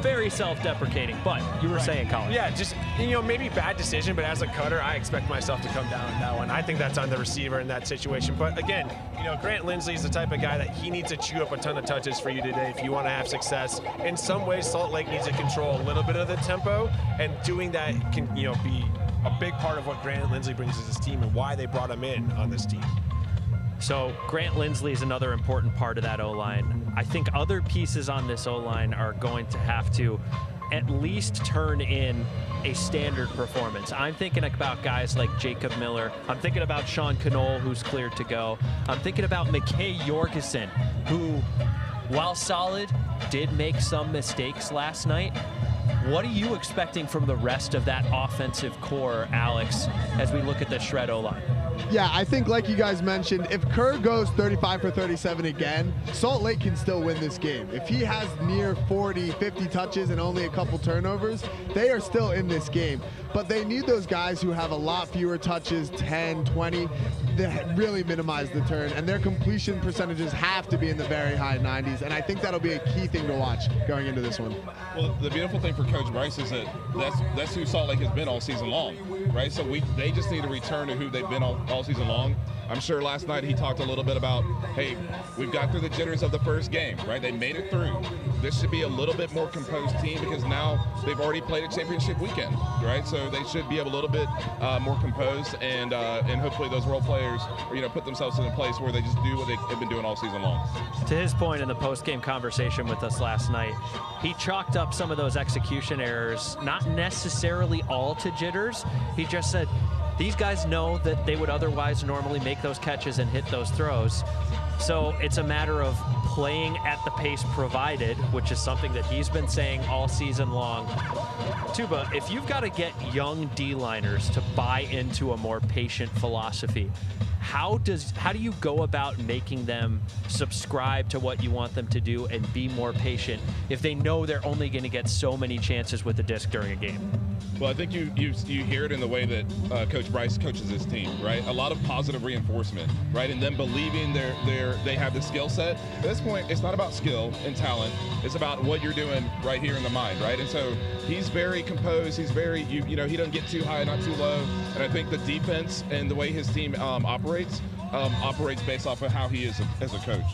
very self-deprecating. But you were saying, Colin. Yeah, just, maybe bad decision, but as a cutter, I expect myself to come down on that one. I think that's on the receiver in that situation. But again, Grant Lindsley is the type of guy that he needs to chew up a ton of touches for you today if you want to have success. In some ways, Salt Lake needs to control a little bit of the tempo, and doing that can, be a big part of what Grant Lindsley brings to this team and why they brought him in on this team. So Grant Lindsley is another important part of that O-line. I think other pieces on this O-line are going to have to at least turn in a standard performance. I'm thinking about guys like Jacob Miller. I'm thinking about Sean Cannell, who's cleared to go. I'm thinking about McKay Jorgensen, who, while solid, did make some mistakes last night. What are you expecting from the rest of that offensive core, Alex, as we look at the Shred O-line? Yeah, I think like you guys mentioned, if Kerr goes 35 for 37 again, Salt Lake can still win this game. If he has near 40, 50 touches and only a couple turnovers, they are still in this game. But they need those guys who have a lot fewer touches, 10, 20, that really minimize the turn. And their completion percentages have to be in the very high 90s. And I think that'll be a key thing to watch going into this one. Well, the beautiful thing for Coach Bryce is that that's who Salt Lake has been all season long, right? So they just need to return to who they've been all season long. I'm sure last night he talked a little bit about, hey, we've got through the jitters of the first game, right? They made it through. This should be a little bit more composed team because now they've already played a championship weekend, right? So they should be a little bit more composed, and hopefully those role players, put themselves in a place where they just do what they've been doing all season long. To his point in the post-game conversation with us last night, he chalked up some of those execution errors, not necessarily all to jitters. He just said, these guys know that they would otherwise normally make those catches and hit those throws. So it's a matter of playing at the pace provided, which is something that he's been saying all season long. Tuba, if you've got to get young D-liners to buy into a more patient philosophy, how do you go about making them subscribe to what you want them to do and be more patient if they know they're only going to get so many chances with the disc during a game? Well, I think you hear it in the way that Coach Bryce coaches his team, right? A lot of positive reinforcement, right? And them believing they have the skill set. At this point, it's not about skill and talent. It's about what you're doing right here in the mind, right? And so he's very composed. He's very, he doesn't get too high, not too low. And I think the defense and the way his team operates based off of how he is as a coach.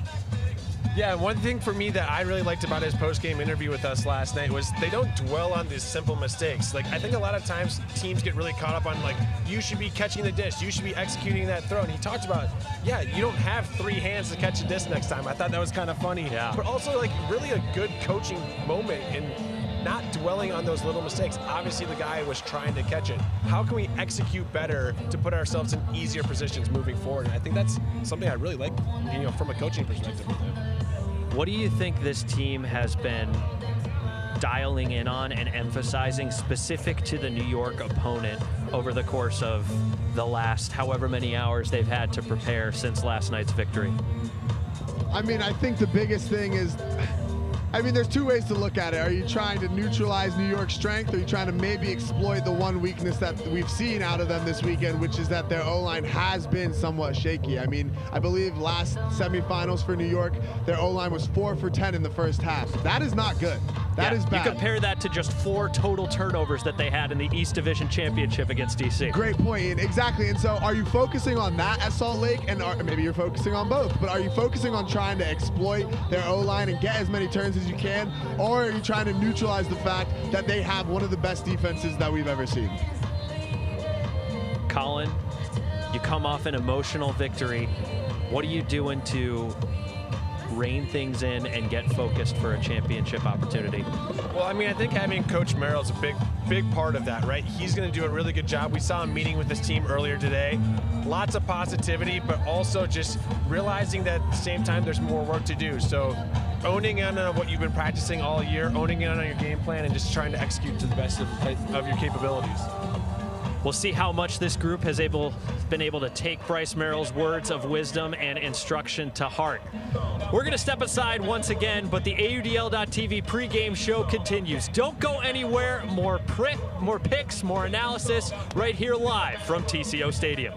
Yeah, one thing for me that I really liked about his post-game interview with us last night was they don't dwell on these simple mistakes. Like, I think a lot of times teams get really caught up on, like, you should be catching the disc, you should be executing that throw. And he talked about, yeah, you don't have 3 hands to catch a disc next time. I thought that was kind of funny. Yeah. But also, like, really a good coaching moment in not dwelling on those little mistakes. Obviously, the guy was trying to catch it. How can we execute better to put ourselves in easier positions moving forward? And I think that's something I really like, from a coaching perspective with him. What do you think this team has been dialing in on and emphasizing specific to the New York opponent over the course of the last however many hours they've had to prepare since last night's victory? I mean, I think the biggest thing is, there's 2 ways to look at it. Are you trying to neutralize New York's strength, or are you trying to maybe exploit the one weakness that we've seen out of them this weekend, which is that their O-line has been somewhat shaky? I mean, I believe last semifinals for New York, their O-line was 4 for 10 in the first half. That is not good. That is bad. You compare that to just 4 total turnovers that they had in the East Division Championship against DC. Great point, Ian. Exactly. And so are you focusing on that at Salt Lake? And maybe you're focusing on both, but are you focusing on trying to exploit their O-line and get as many turns as you can? Or are you trying to neutralize the fact that they have one of the best defenses that we've ever seen? Colin, you come off an emotional victory. What are you doing to rein things in and get focused for a championship opportunity? Well, I think having Coach Merrill's a big part of that, right? He's going to do a really good job. We saw him meeting with his team earlier today. Lots of positivity, but also just realizing that at the same time there's more work to do. So owning in on what you've been practicing all year, owning in on your game plan, and just trying to execute to the best of your capabilities. We'll see how much this group has been able to take Bryce Merrill's words of wisdom and instruction to heart. We're going to step aside once again, but the AUDL.TV pregame show continues. Don't go anywhere. More picks, more analysis right here live from TCO Stadium.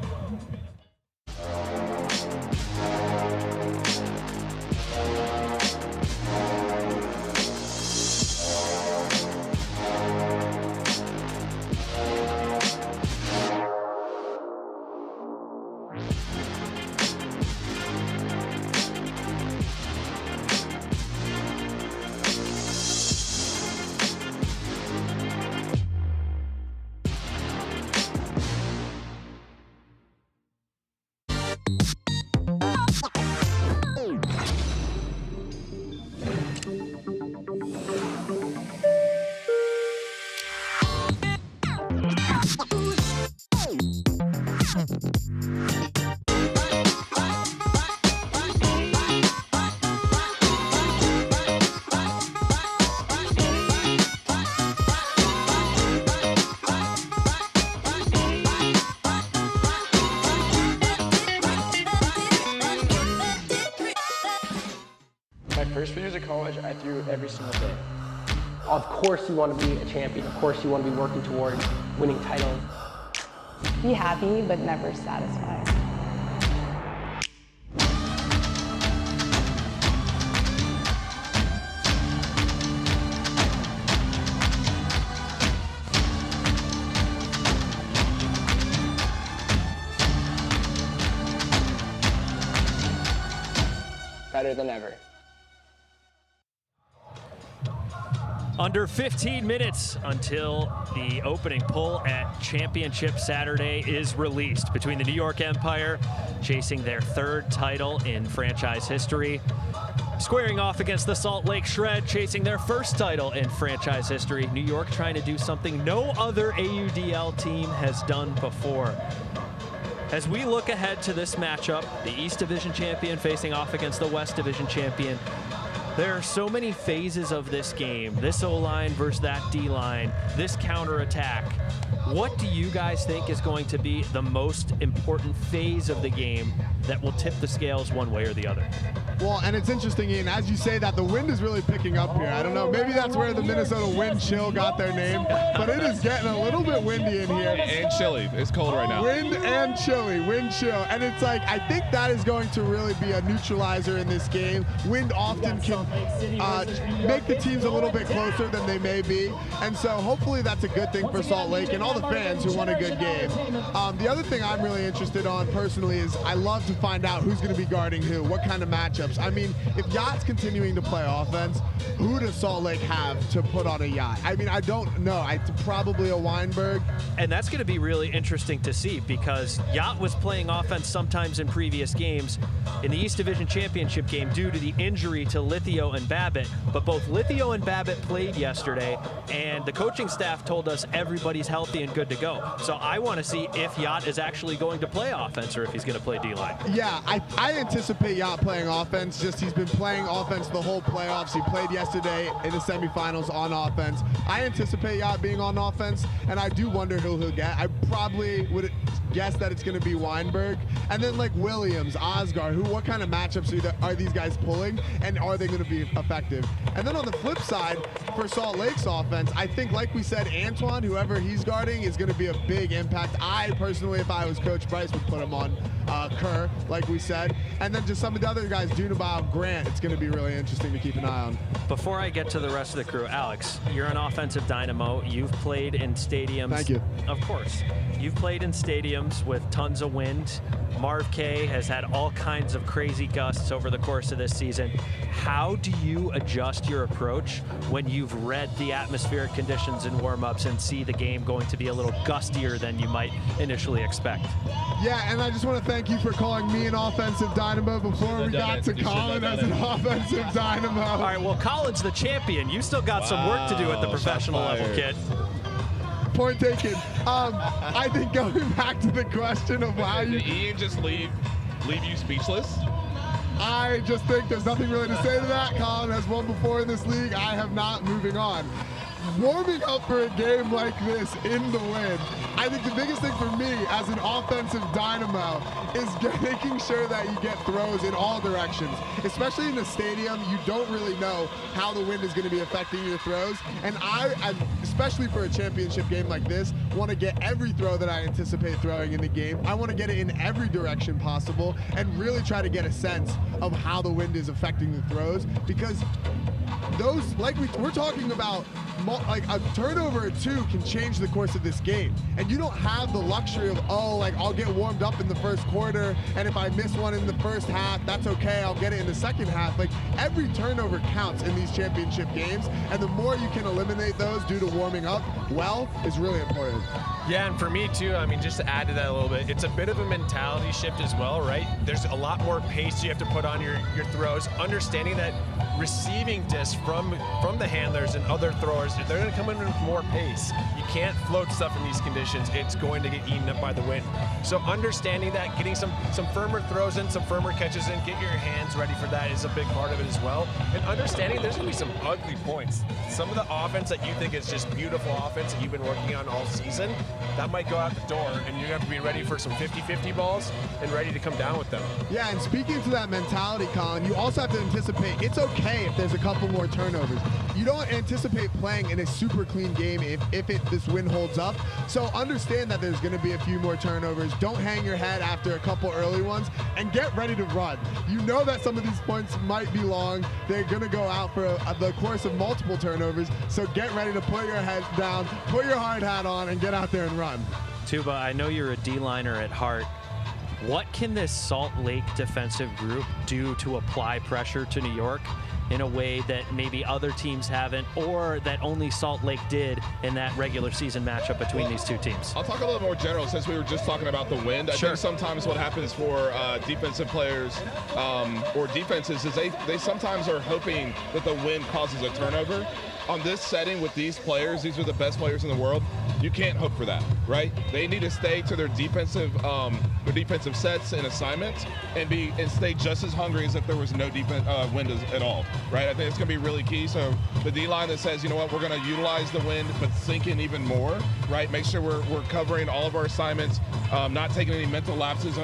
Frisbee was a college I threw every single day. Of course you want to be a champion. Of course you want to be working towards winning titles. Be happy, but never satisfied. Better than ever. Under 15 minutes until the opening pull at Championship Saturday is released between the New York Empire, chasing their 3rd title in franchise history, squaring off against the Salt Lake Shred, chasing their 1st title in franchise history. New York trying to do something no other AUDL team has done before. As we look ahead to this matchup, the East Division champion facing off against the West Division champion, there are so many phases of this game. This O-line versus that D-line, this counterattack. What do you guys think is going to be the most important phase of the game that will tip the scales one way or the other? Well, and it's interesting, Ian, as you say that, the wind is really picking up here. I don't know, maybe that's where the Minnesota wind chill got their name, but it is getting a little bit windy in here. And chilly. It's cold right now. Wind and chilly, wind chill. And it's like, I think that is going to really be a neutralizer in this game. Wind often can make the teams a little bit closer than they may be. And so hopefully that's a good thing for Salt Lake and all the fans who want a good game. The other thing I'm really interested on personally is I love to find out who's going to be guarding who, what kind of matchups. I mean, if Yacht's continuing to play offense, who does Salt Lake have to put on a Yacht? I mean, I don't know. Probably a Weinberg. And that's going to be really interesting to see because Yacht was playing offense sometimes in previous games in the East Division Championship game due to the injury to Lithio and Babbitt. But both Lithio and Babbitt played yesterday, and the coaching staff told us everybody's healthy and good to go. So I want to see if Yacht is actually going to play offense or if he's going to play D-line. Yeah, I anticipate Yacht playing offense. Just he's been playing offense the whole playoffs. He played yesterday in the semifinals on offense. I anticipate Yacht being on offense, and I do wonder who he'll get. I probably would guess that it's going to be Weinberg. And then like Williams, Osgar, what kind of matchups are these guys pulling, and are they going to be effective? And then on the flip side, for Salt Lake's offense, I think, like we said, Antoine, whoever he's guarding, is going to be a big impact. I personally, if I was Coach Bryce, would put him on Kerr, like we said. And then just some of the other guys, Dunabao, Grant, it's going to be really interesting to keep an eye on. Before I get to the rest of the crew, Alex, you're an offensive dynamo. You've played in stadiums. Thank you. Of course. You've played in stadiums with tons of wind. Marv K has had all kinds of crazy gusts over the course of this season. How do you adjust your approach when you've read the atmospheric conditions in warm-ups and see the game going to be a little gustier than you might initially expect? Yeah, and I just want to thank you for calling me an offensive dynamo before we got to Colin as an offensive dynamo. All right, well, Colin's the champion. You still got some work to do at the professional level, kid. Point taken. I think going back to the question of how you... Did Ian just leave you speechless? I just think there's nothing really to say to that. Colin has won before in this league. I have not. Moving on. Warming up for a game like this in the wind, I think the biggest thing for me as an offensive dynamo is making sure that you get throws in all directions. Especially in the stadium, you don't really know how the wind is going to be affecting your throws. And I, especially for a championship game like this, want to get every throw that I anticipate throwing in the game. I want to get it in every direction possible and really try to get a sense of how the wind is affecting the throws, because those, like we're talking about, like a turnover or two can change the course of this game. And you don't have the luxury of, oh, like I'll get warmed up in the first quarter, and if I miss one in the first half, that's okay, I'll get it in the second half. Like every turnover counts in these championship games, and the more you can eliminate those due to warming up well is really important. Yeah, and for me too, I mean, just to add to that a little bit, it's a bit of a mentality shift as well, right? There's a lot more pace you have to put on your throws, understanding that receiving discs from the handlers and other throwers, they're going to come in with more pace. You can't float stuff in these conditions. It's going to get eaten up by the wind. So understanding that, getting some firmer throws in, some firmer catches in, get your hands ready for that is a big part of it as well. And understanding there's going to be some ugly points. Some of the offense that you think is just beautiful offense that you've been working on all season, that might go out the door, and you're going to have to be ready for some 50-50 balls and ready to come down with them. Yeah, and speaking to that mentality, Colin, you also have to anticipate it's okay if there's a couple more turnovers. You don't anticipate playing in a super clean game if this wind holds up. So understand that there's going to be a few more turnovers. Don't hang your head after a couple early ones, and get ready to run. You know that some of these points might be long. They're going to go out for the course of multiple turnovers. So get ready to put your head down, put your hard hat on, and get out there and run. Tuba, I know you're a D-liner at heart. What can this Salt Lake defensive group do to apply pressure to New York in a way that maybe other teams haven't, or that only Salt Lake did in that regular season matchup between these two teams? I'll talk a little more general since we were just talking about the wind. I think sometimes what happens for defensive players or defenses is they sometimes are hoping that the wind causes a turnover. on this setting with these players, these are the best players in the world. You can't hope for that, right? They need to stay to their defensive sets and assignments and stay just as hungry as if there was no wind at all, right? I think it's going to be really key. So the D-line that says, you know what, we're going to utilize the wind but sink in even more, right? Make sure we're covering all of our assignments, not taking any mental lapses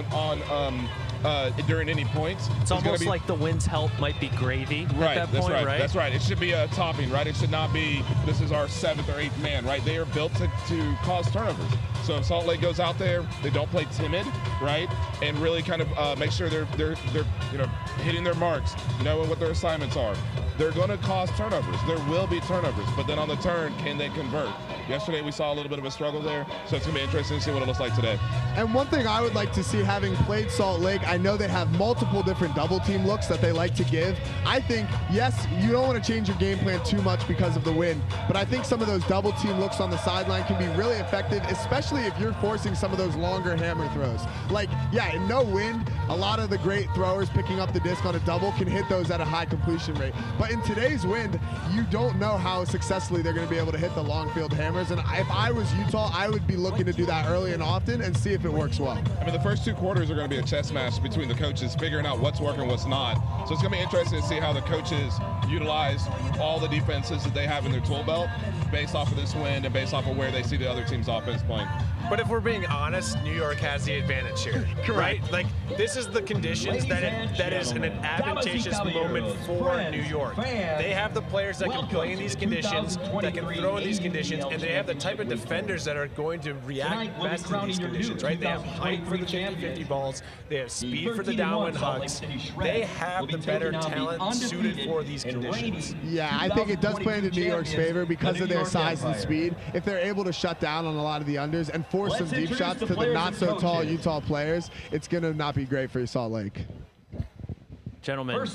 during any points. It's almost like the wind's help might be gravy right, at that point, right? That's right. It should be a topping, right? It should not be, this is our 7th or 8th man, right? They are built to cause turnovers. So if Salt Lake goes out there, they don't play timid, right? And really kind of make sure they're hitting their marks, knowing what their assignments are. They're going to cause turnovers. There will be turnovers, but then on the turn, can they convert? Yesterday we saw a little bit of a struggle there, so it's going to be interesting to see what it looks like today. And one thing I would like to see, having played Salt Lake, I know they have multiple different double team looks that they like to give. I think, yes, you don't want to change your game plan too much because of the wind, but I think some of those double team looks on the sideline can be really effective, especially if you're forcing some of those longer hammer throws. Like, yeah, in no wind, a lot of the great throwers picking up the disc on a double can hit those at a high completion rate. But in today's wind, you don't know how successfully they're going to be able to hit the long field hammers. And if I was Utah, I would be looking to do that early and often and see if it works well. I mean, the first 2 quarters are going to be a chess match between the coaches, figuring out what's working, what's not. So it's going to be interesting to see how the coaches utilize all the defenses that they have in their tool belt based off of this wind and based off of where they see the other team's offense playing. But if we're being honest, New York has the advantage here, right? Like, this is the conditions that is an advantageous moment for New York. They have the players that can play in these conditions, that can throw in these conditions, and they have the type of defenders that are going to react best to these conditions, right? They have height for the 50-50 balls. They have speed for the downwind hugs. They have the better talent suited for these conditions. Yeah, I think it does play into New York's favor because of their size and speed. If they're able to shut down on a lot of the unders and force some deep shots to the not-so-tall Utah players, it's going to not be great for Salt Lake. Gentlemen, we're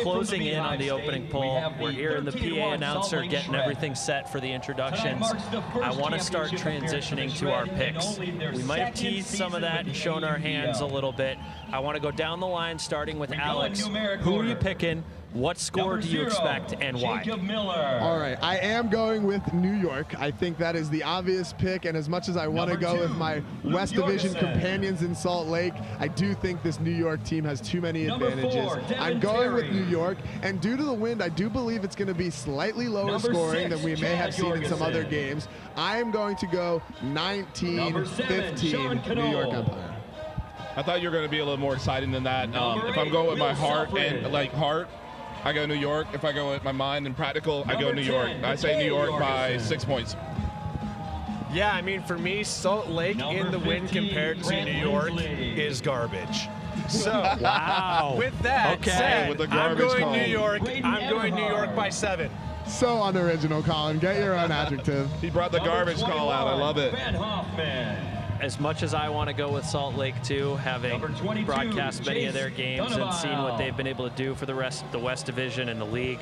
closing in on the opening poll. We're here in the PA announcer getting everything set for the introductions. I want to start transitioning to our picks. We might have teased some of that and shown our hands a little bit. I want to go down the line, starting with Alex. Who are you picking? What score do you expect and why? All right, I am going with New York. I think that is the obvious pick, and as much as I want to go with my West Division companions in Salt Lake, I do think this New York team has too many advantages. I'm going with New York, and due to the wind, I do believe it's going to be slightly lower scoring than we may have seen in some other games. I am going to go 19-15 New York Empire. I thought you were going to be a little more exciting than that. If I'm going with my heart I go New York. If I go with my mind and practical, I go New York. I say New York by 6 points. Yeah, I mean, for me, Salt Lake in the win compared to New York is garbage. So, wow. With that said, I'm going New York. I'm going New York by 7. So unoriginal, Colin. Get your own adjective. He brought the garbage call out. I love it. As much as I want to go with Salt Lake too, having broadcast many of their games and seen what they've been able to do for the rest of the West Division and the league,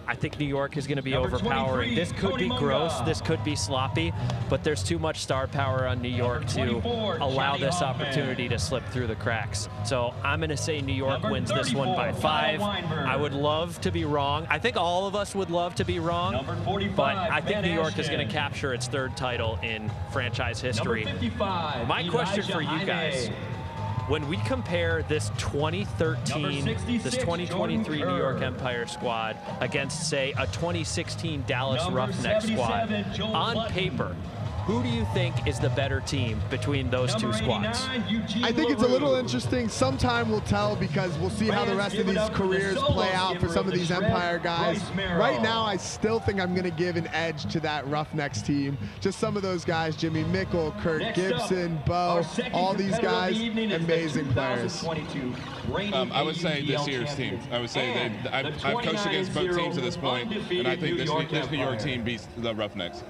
I think New York is going to be overpowering. This could be gross, this could be sloppy, but there's too much star power on New York to allow this opportunity to slip through the cracks. So I'm going to say New York wins this one by 5. I would love to be wrong. I think all of us would love to be wrong, but I think New York is going to capture its 3rd title in franchise history. My question for you guys, when we compare this 2013, this 2023 New York Empire squad against, say, a 2016 Dallas Roughnecks squad, on paper, who do you think is the better team between those two squads? I think it's a little interesting. Some time will tell because we'll see how the rest of these careers play out for some of these Empire guys. Right now, I still think I'm going to give an edge to that Roughnecks team. Just some of those guys, Jimmy Mickle, Kurt Gibson, Bo, all these guys, amazing players. I would say this year's team. I would say I've coached against both teams at this point, and I think this New York team beats the Roughnecks.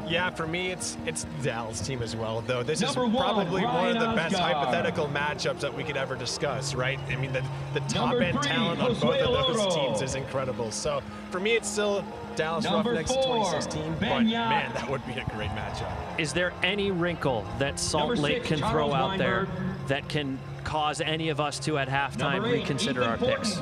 Yeah, for me, it's the Dallas team as well, though. This is probably one of the best hypothetical matchups that we could ever discuss, right? I mean, the top-end talent on both of those teams is incredible. So, for me, it's still Dallas Roughnecks 2016, but, man, that would be a great matchup. Is there any wrinkle that Salt Lake can throw out there that can cause any of us to, at halftime, reconsider our picks?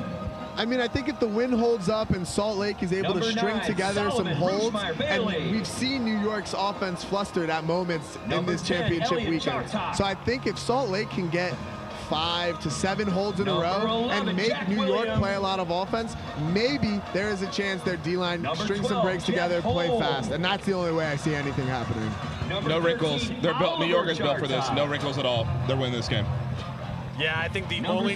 I mean, I think if the wind holds up and Salt Lake is able to string together some holds, and we've seen New York's offense flustered at moments in this championship weekend. So I think if Salt Lake can get 5 to 7 holds in a row and make New York play a lot of offense, maybe there is a chance their D-line strings some breaks together, play fast, and that's the only way I see anything happening. No wrinkles. They're built. New York is built for this. No wrinkles at all. They're winning this game. Yeah, I think the only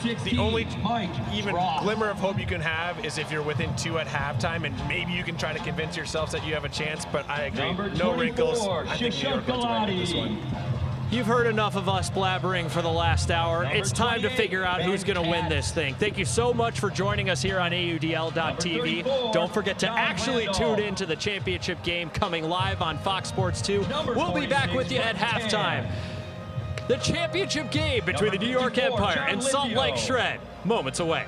even glimmer of hope you can have is if you're within 2 at halftime, and maybe you can try to convince yourselves that you have a chance. But I agree, no wrinkles. I think New York gets away with this one. You've heard enough of us blabbering for the last hour. It's time to figure out who's going to win this thing. Thank you so much for joining us here on AUDL.TV. Don't forget to actually tune in to the championship game coming live on Fox Sports 2. We'll be back with you at halftime. The championship game between the New York Empire and Salt Lake Shred, moments away.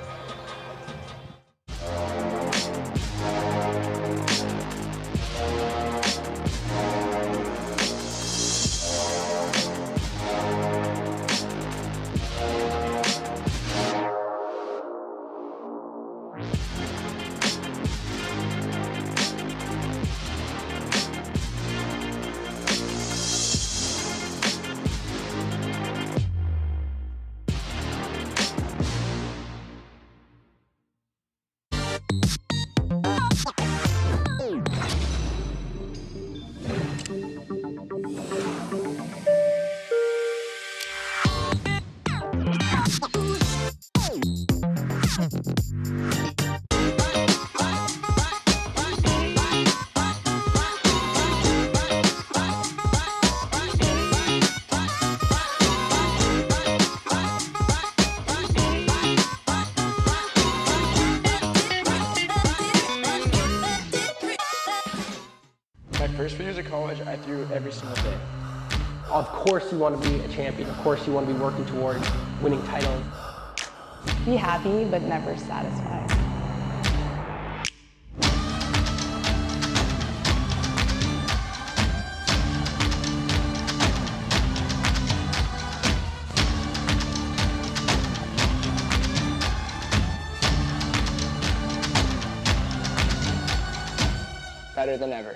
My first few years of college, I threw every single day. Of course you want to be a champion. Of course you want to be working towards winning titles. Be happy, but never satisfied. Better than ever.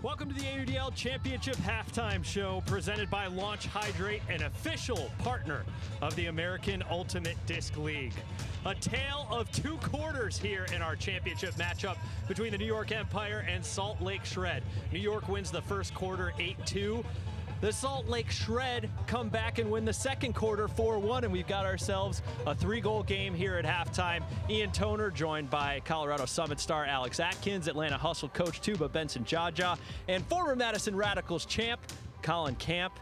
Welcome to the AUDL Championship Halftime Show, presented by Launch Hydrate, an official partner of the American Ultimate Disc League. A tale of two quarters here in our championship matchup between the New York Empire and Salt Lake Shred. New York wins the first quarter 8-2. The Salt Lake Shred come back and win the second quarter 4-1, and we've got ourselves a 3-goal game here at halftime. Ian Toner, joined by Colorado Summit star Alex Atkins, Atlanta Hustle coach Tuba Benson Jaja, and former Madison Radicals champ Colin Camp.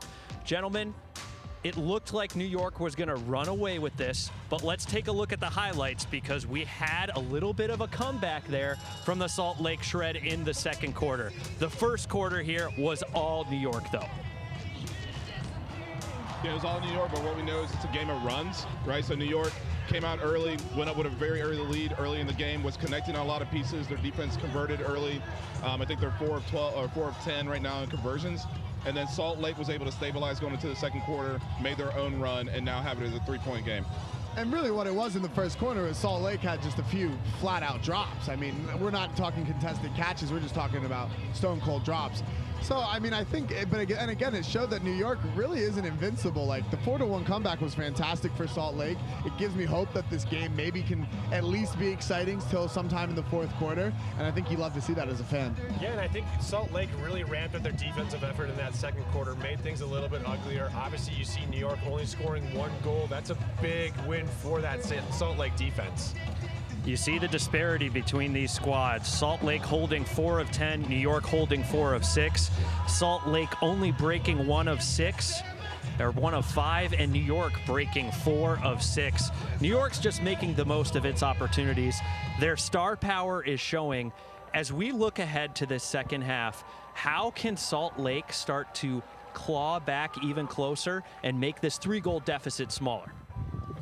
Gentlemen, it looked like New York was going to run away with this, but let's take a look at the highlights because we had a little bit of a comeback there from the Salt Lake Shred in the second quarter. The first quarter here was all New York, though. Yeah, it was all New York, but what we know is it's a game of runs, right? So New York came out early, went up with a very early lead early in the game, was connecting on a lot of pieces. Their defense converted early. I think they're 4 of 12 or 4 of 10 right now in conversions. And then Salt Lake was able to stabilize going into the second quarter, made their own run, and now have it as a 3-point game. And really what it was in the first quarter is Salt Lake had just a few flat-out drops. I mean, we're not talking contested catches, we're just talking about stone-cold drops. So, I mean, I think, but again, it showed that New York really isn't invincible. Like, the 4-1 comeback was fantastic for Salt Lake. It gives me hope that this game maybe can at least be exciting till sometime in the fourth quarter, and I think you love to see that as a fan. Yeah, and I think Salt Lake really ramped up their defensive effort in that second quarter, made things a little bit uglier. Obviously, you see New York only scoring 1 goal. That's a big win for that Salt Lake defense. You see the disparity between these squads. Salt Lake holding 4 of 10, New York holding 4 of 6. Salt Lake only breaking 1 of 6, or 1 of 5, and New York breaking 4 of 6. New York's just making the most of its opportunities. Their star power is showing. As we look ahead to this second half, how can Salt Lake start to claw back even closer and make this 3-goal deficit smaller?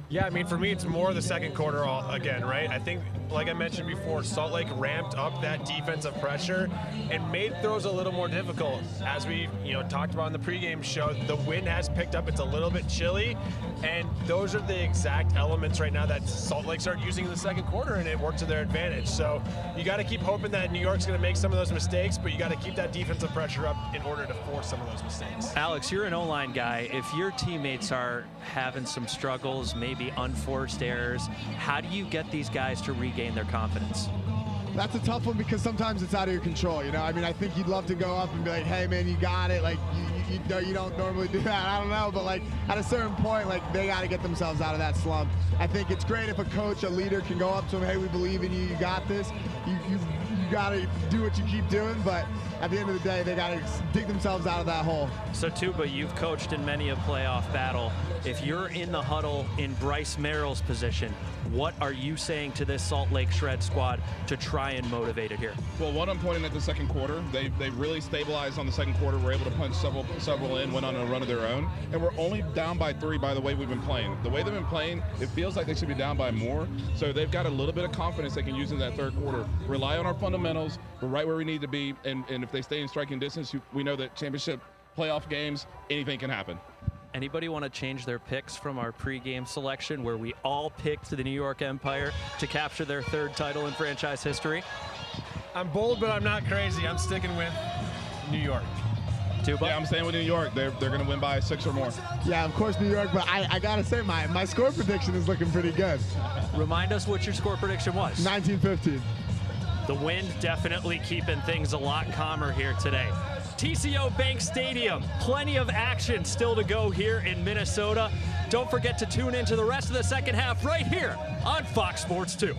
Yeah, I mean, for me, it's more the second quarter again, right? I think, like I mentioned before, Salt Lake ramped up that defensive pressure and made throws a little more difficult. As we, talked about in the pregame show, the wind has picked up. It's a little bit chilly, and those are the exact elements right now that Salt Lake started using in the second quarter, and it worked to their advantage. So you got to keep hoping that New York's going to make some of those mistakes, but you got to keep that defensive pressure up in order to force some of those mistakes. Alex, you're an O-line guy. If your teammates are having some struggles, maybe unforced errors, how do you get these guys to regain their confidence? That's a tough one because sometimes it's out of your control, I mean, I think you'd love to go up and be like, hey, man, you got it. Like, you don't normally do that. I don't know, but, like, at a certain point, like, they got to get themselves out of that slump. I think it's great if a coach, a leader can go up to them, hey, we believe in you, you got this. You got to do what you keep doing, but at the end of the day, they got to dig themselves out of that hole. So, Tuba, you've coached in many a playoff battle. If you're in the huddle in Bryce Merrill's position, what are you saying to this Salt Lake Shred squad to try and motivate it here? Well, one, I'm pointing at the second quarter. They really stabilized on the second quarter. We're able to punch several in, went on a run of their own. And we're only down by 3 by the way we've been playing. The way they've been playing, it feels like they should be down by more. So they've got a little bit of confidence they can use in that third quarter. Rely on our fundamentals. We're right where we need to be. And if they stay in striking distance, we know that championship playoff games, anything can happen. Anybody want to change their picks from our pregame selection where we all picked the New York Empire to capture their 3rd title in franchise history? I'm bold, but I'm not crazy. I'm sticking with New York. Tuba? Yeah, I'm staying with New York. They're going to win by 6 or more. Yeah, of course, New York, but I got to say, my score prediction is looking pretty good. Remind us what your score prediction was. 19-15. The wind definitely keeping things a lot calmer here today. TCO Bank Stadium, plenty of action still to go here in Minnesota. Don't forget to tune into the rest of the second half right here on Fox Sports 2.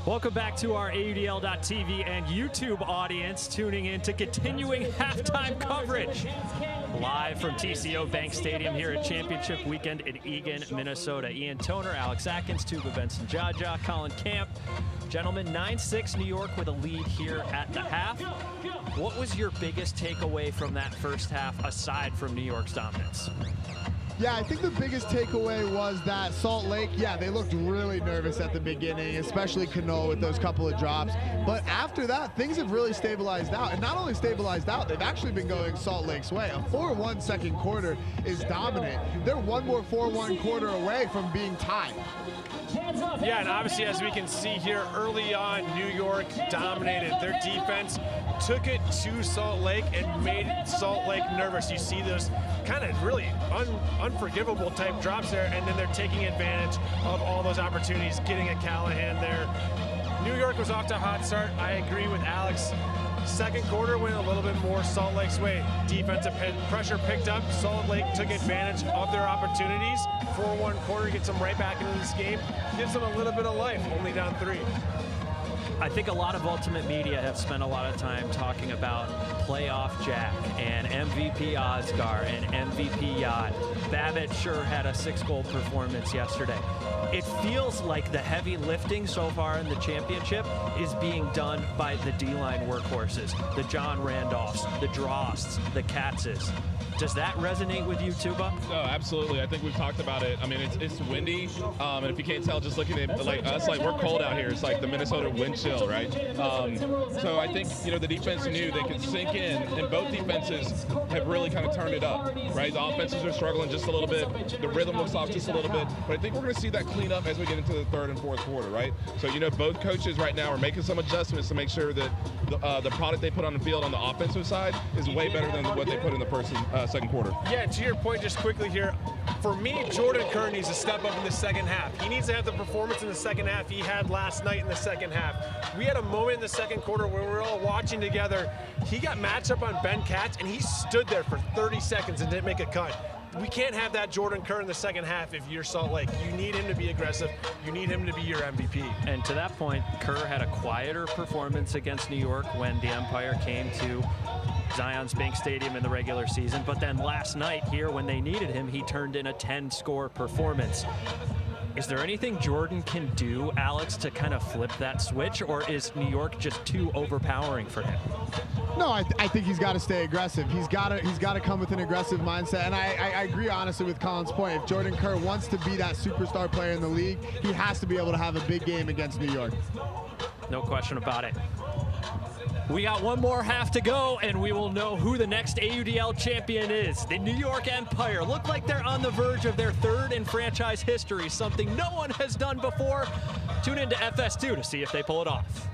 Welcome back to our AUDL.TV and YouTube audience tuning in to continuing halftime coverage. Live from TCO Bank Stadium here at Championship Weekend in Eagan, Minnesota. Ian Toner, Alex Atkins, Tuba Benson-Jaja, Colin Camp. Gentlemen, 9-6 New York with a lead here at the half. What was your biggest takeaway from that first half aside from New York's dominance? Yeah, I think the biggest takeaway was that Salt Lake, yeah, they looked really nervous at the beginning, especially Cano with those couple of drops. But after that, things have really stabilized out. And not only stabilized out, they've actually been going Salt Lake's way. A 4-1 second quarter is dominant. They're one more 4-1 quarter away from being tied. Yeah, and obviously, as we can see here, early on, New York dominated. Their defense took it to Salt Lake and made Salt Lake nervous. You see those kind of really unforgivable type drops there, and then they're taking advantage of all those opportunities, getting a Callahan there. New York was off to a hot start. I agree with Alex. Second quarter went a little bit more Salt Lake's way. Defensive pressure picked up. Salt Lake took advantage of their opportunities. 4-1 quarter gets them right back into this game. Gives them a little bit of life, only down 3. I think a lot of Ultimate Media have spent a lot of time talking about playoff Jack and MVP Oscar and MVP Yacht. Babbitt sure had a 6-goal performance yesterday. It feels like the heavy lifting so far in the championship is being done by the D-line workhorses, the John Randolphs, the Drosts, the Katzes. Does that resonate with you, Tuba? Oh, absolutely. I think we've talked about it. I mean, it's windy, and if you can't tell, just looking at like us, like we're cold out here. It's like the Minnesota wind chill, right? So I think the defense knew they could sink in, and both defenses have really kind of turned it up, right? The offenses are struggling just a little bit. The rhythm looks off just a little bit, but I think we're going to see that clean up as we get into the third and fourth quarter, right? So both coaches right now are making some adjustments to make sure that the product they put on the field on the offensive side is way better than what they put in the second quarter. Yeah, to your point, just quickly here, for me, Jordan Kerr needs to step up in the second half. He needs to have the performance in the second half he had last night in the second half. We had a moment in the second quarter where we were all watching together. He got matched up on Ben Katz, and he stood there for 30 seconds and didn't make a cut. We can't have that Jordan Kerr in the second half if you're Salt Lake. You need him to be aggressive. You need him to be your MVP. And to that point, Kerr had a quieter performance against New York when the Empire came to Zions Bank Stadium in the regular season. But then last night here, when they needed him, he turned in a 10-score performance. Is there anything Jordan can do, Alex, to kind of flip that switch, or is New York just too overpowering for him? No, I think he's got to stay aggressive. He's got to come with an aggressive mindset. And I agree, honestly, with Colin's point. If Jordan Kerr wants to be that superstar player in the league, he has to be able to have a big game against New York. No question about it. We got one more half to go, and we will know who the next AUDL champion is. The New York Empire look like they're on the verge of their third in franchise history, something no one has done before. Tune into FS2 to see if they pull it off.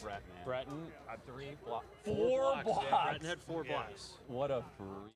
Brett, man. Breton. 3 blocks. 4 blocks. Yeah, Breton Breton had 4 blocks. What a freak.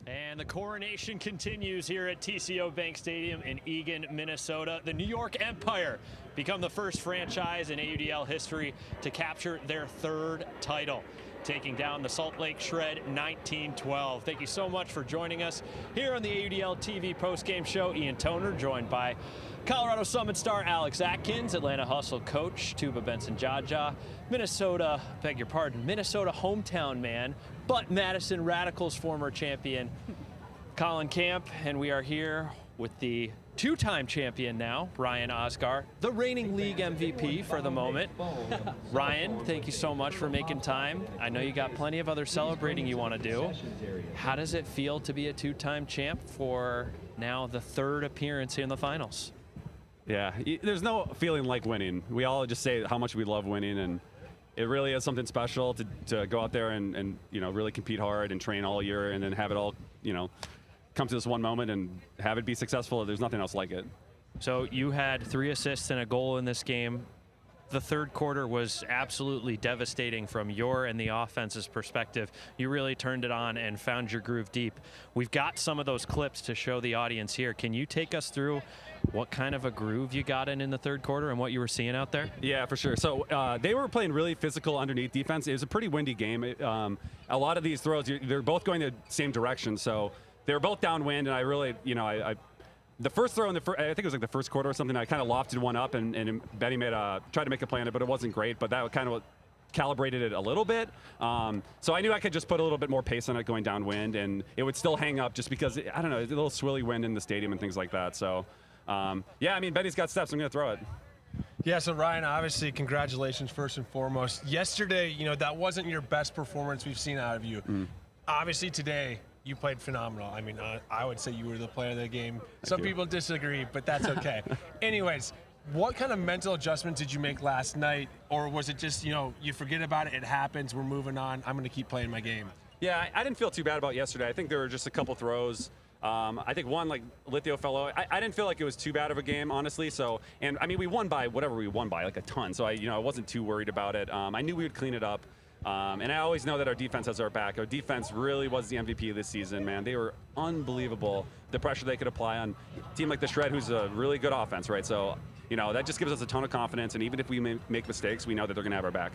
And the coronation continues here at TCO Bank Stadium in Eagan, Minnesota. The New York Empire become the first franchise in AUDL history to capture their 3rd title, taking down the Salt Lake Shred 19-12. Thank you so much for joining us here on the AUDL TV postgame show. Ian Toner, joined by Colorado Summit star Alex Atkins, Atlanta Hustle coach Tuba Benson-Jaja, Minnesota hometown man, but Madison Radicals former champion Colin Camp, and we are here with the 2-time champion now, Ryan Osgar, the reigning league MVP for the moment. Ryan, thank you so much for making time. I know you got plenty of other celebrating you want to do. How does it feel to be a 2-time champ for now the 3rd appearance in the finals? Yeah, there's no feeling like winning. We all just say how much we love winning, and it really is something special to go out there and really compete hard and train all year and then have it all, come to this one moment and have it be successful. There's nothing else like it. So you had 3 assists and a goal in this game. The 3rd quarter was absolutely devastating from your and the offense's perspective. You really turned it on and found your groove deep. We've got some of those clips to show the audience here. Can you take us through what kind of a groove you got in the 3rd quarter and what you were seeing out there? Yeah, for sure. So they were playing really physical underneath defense. It was a pretty windy game. A lot of these throws, they're both going the same direction. So they were both downwind, and I really, the first throw in I think it was like the 1st quarter or something, I kind of lofted one up, and Benny tried to make a play on it, but it wasn't great. But that kind of calibrated it a little bit. So I knew I could just put a little bit more pace on it going downwind, and it would still hang up just because, I don't know, a little swilly wind in the stadium and things like that. So, yeah, I mean, Benny's got steps. I'm going to throw it. Yeah, so Ryan, obviously, congratulations first and foremost. Yesterday, that wasn't your best performance we've seen out of you. Obviously, today, you played phenomenal. I mean, I would say you were the player of the game. Some people disagree, but that's okay. Anyways, what kind of mental adjustments did you make last night? Or was it just, you forget about it, it happens, we're moving on, I'm going to keep playing my game? Yeah, I didn't feel too bad about yesterday. I think there were just a couple throws. I think one, like Lithio fellow, I didn't feel like it was too bad of a game, honestly. So, and I mean, we won by whatever we won by, like a ton. So I wasn't too worried about it. I knew we would clean it up. And I always know that our defense has our back. Our defense really was the MVP this season, man. They were unbelievable. The pressure they could apply on a team like the Shred, who's a really good offense, right? So, that just gives us a ton of confidence. And even if we make mistakes, we know that they're going to have our back.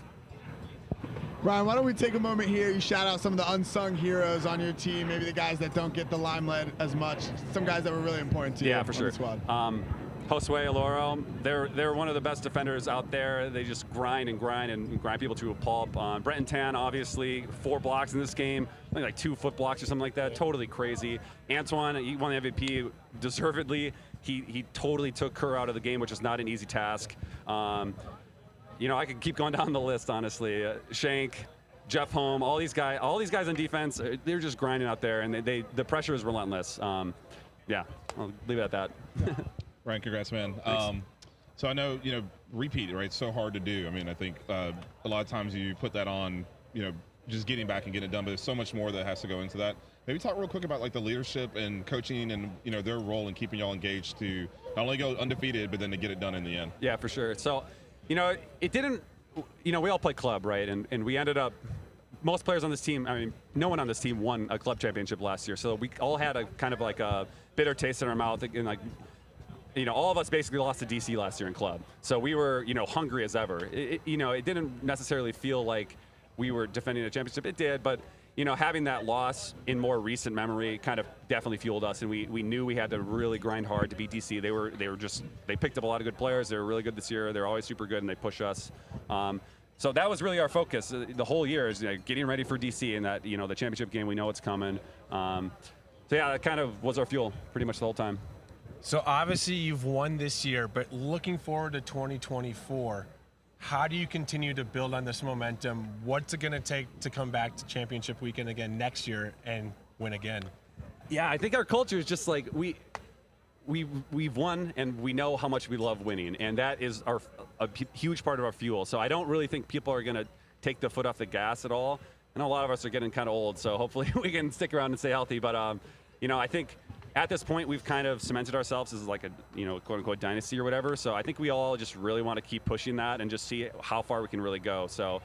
Ryan, why don't we take a moment here, you shout out some of the unsung heroes on your team, maybe the guys that don't get the limelight as much, some guys that were really important to you for sure. On the squad. Josue Aloro, they're one of the best defenders out there. They just grind people to a pulp. Brenton Tan, obviously, 4 blocks in this game. I think like 2 foot blocks or something like that. Totally crazy. Antoine, he won the MVP deservedly. He totally took Kerr out of the game, which is not an easy task. I could keep going down the list, honestly. Shank, Jeff Holm, all these guys on defense, they're just grinding out there, and the pressure is relentless. Yeah, I'll leave it at that. Ryan, congrats, man. So I know, repeat, right? It's so hard to do. I mean, I think a lot of times you put that on, just getting back and getting it done, but there's so much more that has to go into that. Maybe talk real quick about like the leadership and coaching and, their role in keeping y'all engaged to not only go undefeated, but then to get it done in the end. Yeah, for sure. So, it didn't, we all play club, right? And we ended up, most players on this team, I mean, no one on this team won a club championship last year. So we all had a kind of like a bitter taste in our mouth. And like, all of us basically lost to DC last year in club. So we were, hungry as ever. It didn't necessarily feel like we were defending a championship. It did, but, having that loss in more recent memory kind of definitely fueled us, and we knew we had to really grind hard to beat DC. They picked up a lot of good players. They were really good this year. They're always super good, and they push us. So that was really our focus the whole year, is getting ready for DC and that, the championship game. We know it's coming. So yeah, that kind of was our fuel pretty much the whole time. So obviously you've won this year, but looking forward to 2024, how do you continue to build on this momentum? What's it going to take to come back to championship weekend again next year and win again? Yeah, I think our culture is just like we've won, and we know how much we love winning, and that is a huge part of our fuel. So I don't really think people are going to take the foot off the gas at all. I know a lot of us are getting kind of old, so hopefully we can stick around and stay healthy. But I think at this point we've kind of cemented ourselves as like a quote unquote dynasty or whatever. So I think we all just really want to keep pushing that and just see how far we can really go. So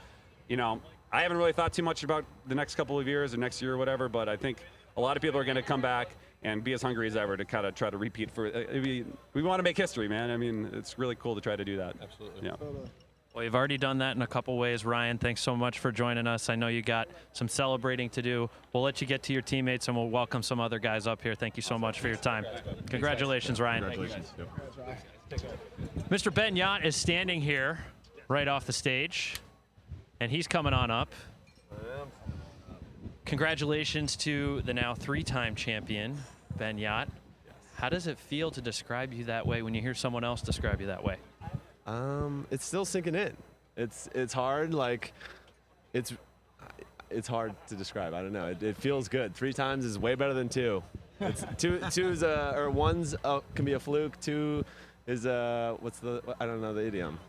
I haven't really thought too much about the next couple of years or next year or whatever, but I think a lot of people are going to come back and be as hungry as ever to kind of try to repeat we want to make history, man. I mean, it's really cool to try to do that. Absolutely. Yeah. Well, you've already done that in a couple ways. Ryan, thanks so much for joining us. I know you got some celebrating to do. We'll let you get to your teammates, and we'll welcome some other guys up here. Thank you so much for your time. Congratulations, Ryan. Congratulations. Mr. Ben Yacht is standing here right off the stage, and he's coming on up. Congratulations to the now 3-time champion, Ben Yacht. How does it feel to describe you that way when you hear someone else describe you that way? It's still sinking in. It's hard. Like, it's hard to describe. I don't know. It feels good. 3 times is way better than 2. It's two's or one's can be a fluke. 2 is I don't know the idiom.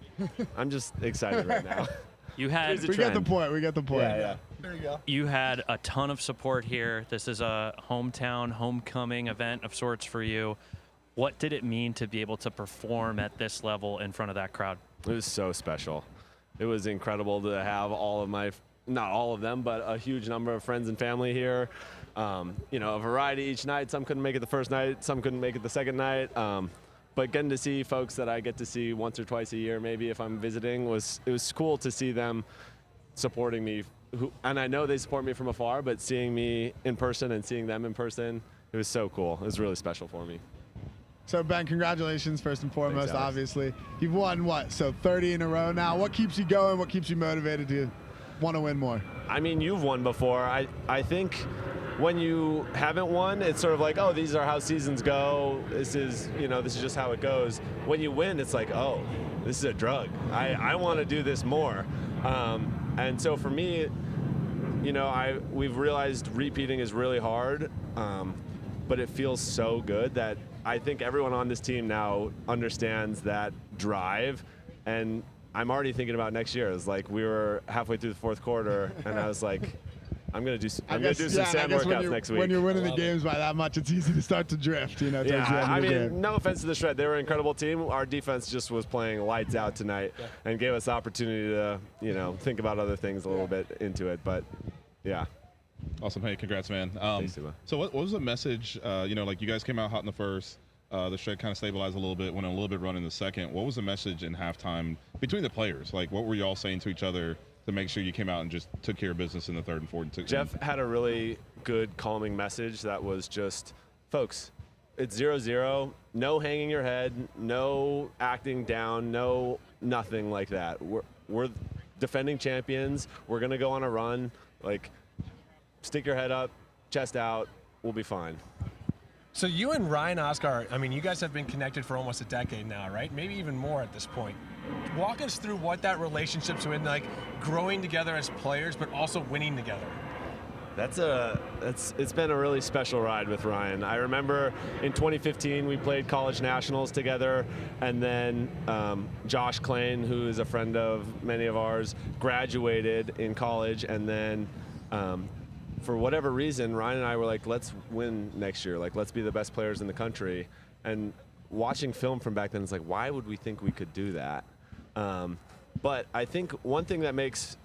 I'm just excited right now. We get the point. We get the point. Yeah. There you go. You had a ton of support here. This is a hometown, homecoming event of sorts for you. What did it mean to be able to perform at this level in front of that crowd? It was so special. It was incredible to have all of my, not all of them, but a huge number of friends and family here. A variety each night. Some couldn't make it the first night. Some couldn't make it the second night. But getting to see folks that I get to see once or twice a year, maybe if I'm visiting, it was cool to see them supporting me. And I know they support me from afar, but seeing me in person and seeing them in person, it was so cool. It was really special for me. So, Ben, congratulations first and foremost, Thanks, Alex. obviously. You've won, 30 in a row now. What keeps you going? What keeps you motivated to want to win more? I mean, you've won before. I think when you haven't won, it's sort of like, oh, these are how seasons go. This is just how it goes. When you win, it's like, oh, this is a drug. I want to do this more. And so for me, we've realized repeating is really hard, but it feels so good that I think everyone on this team now understands that drive, and I'm already thinking about next year. It's like we were halfway through the 4th quarter, and I was like, I'm gonna do some sand workouts next week. When you're winning the games by that much, it's easy to start to drift. Yeah, I mean, no offense to the Shred, they were an incredible team. Our defense just was playing lights out tonight, and gave us the opportunity to, think about other things a little bit into it. But yeah. Awesome. Hey, congrats, man. Thanks, Tuba. So what was the message, like you guys came out hot in the first, the Shred kind of stabilized a little bit, went a little bit run in the second. What was the message in halftime between the players? Like, what were you all saying to each other to make sure you came out and just took care of business in the 3rd and 4th? Jeff had a really good calming message that was just, folks, it's 0-0, no hanging your head, no acting down, no nothing like that. We're defending champions. We're going to go on a run. Like, stick your head up, chest out, we'll be fine. So you and Ryan Oscar, I mean, you guys have been connected for almost a decade now, right? Maybe even more at this point. Walk us through what that relationship's been like, growing together as players, but also winning together. It's been a really special ride with Ryan. I remember in 2015 we played college nationals together, and then Josh Klain, who is a friend of many of ours, graduated in college, and then for whatever reason, Ryan and I were like, let's win next year. Like, let's be the best players in the country. And watching film from back then, it's like, why would we think we could do that? But I think one thing that makes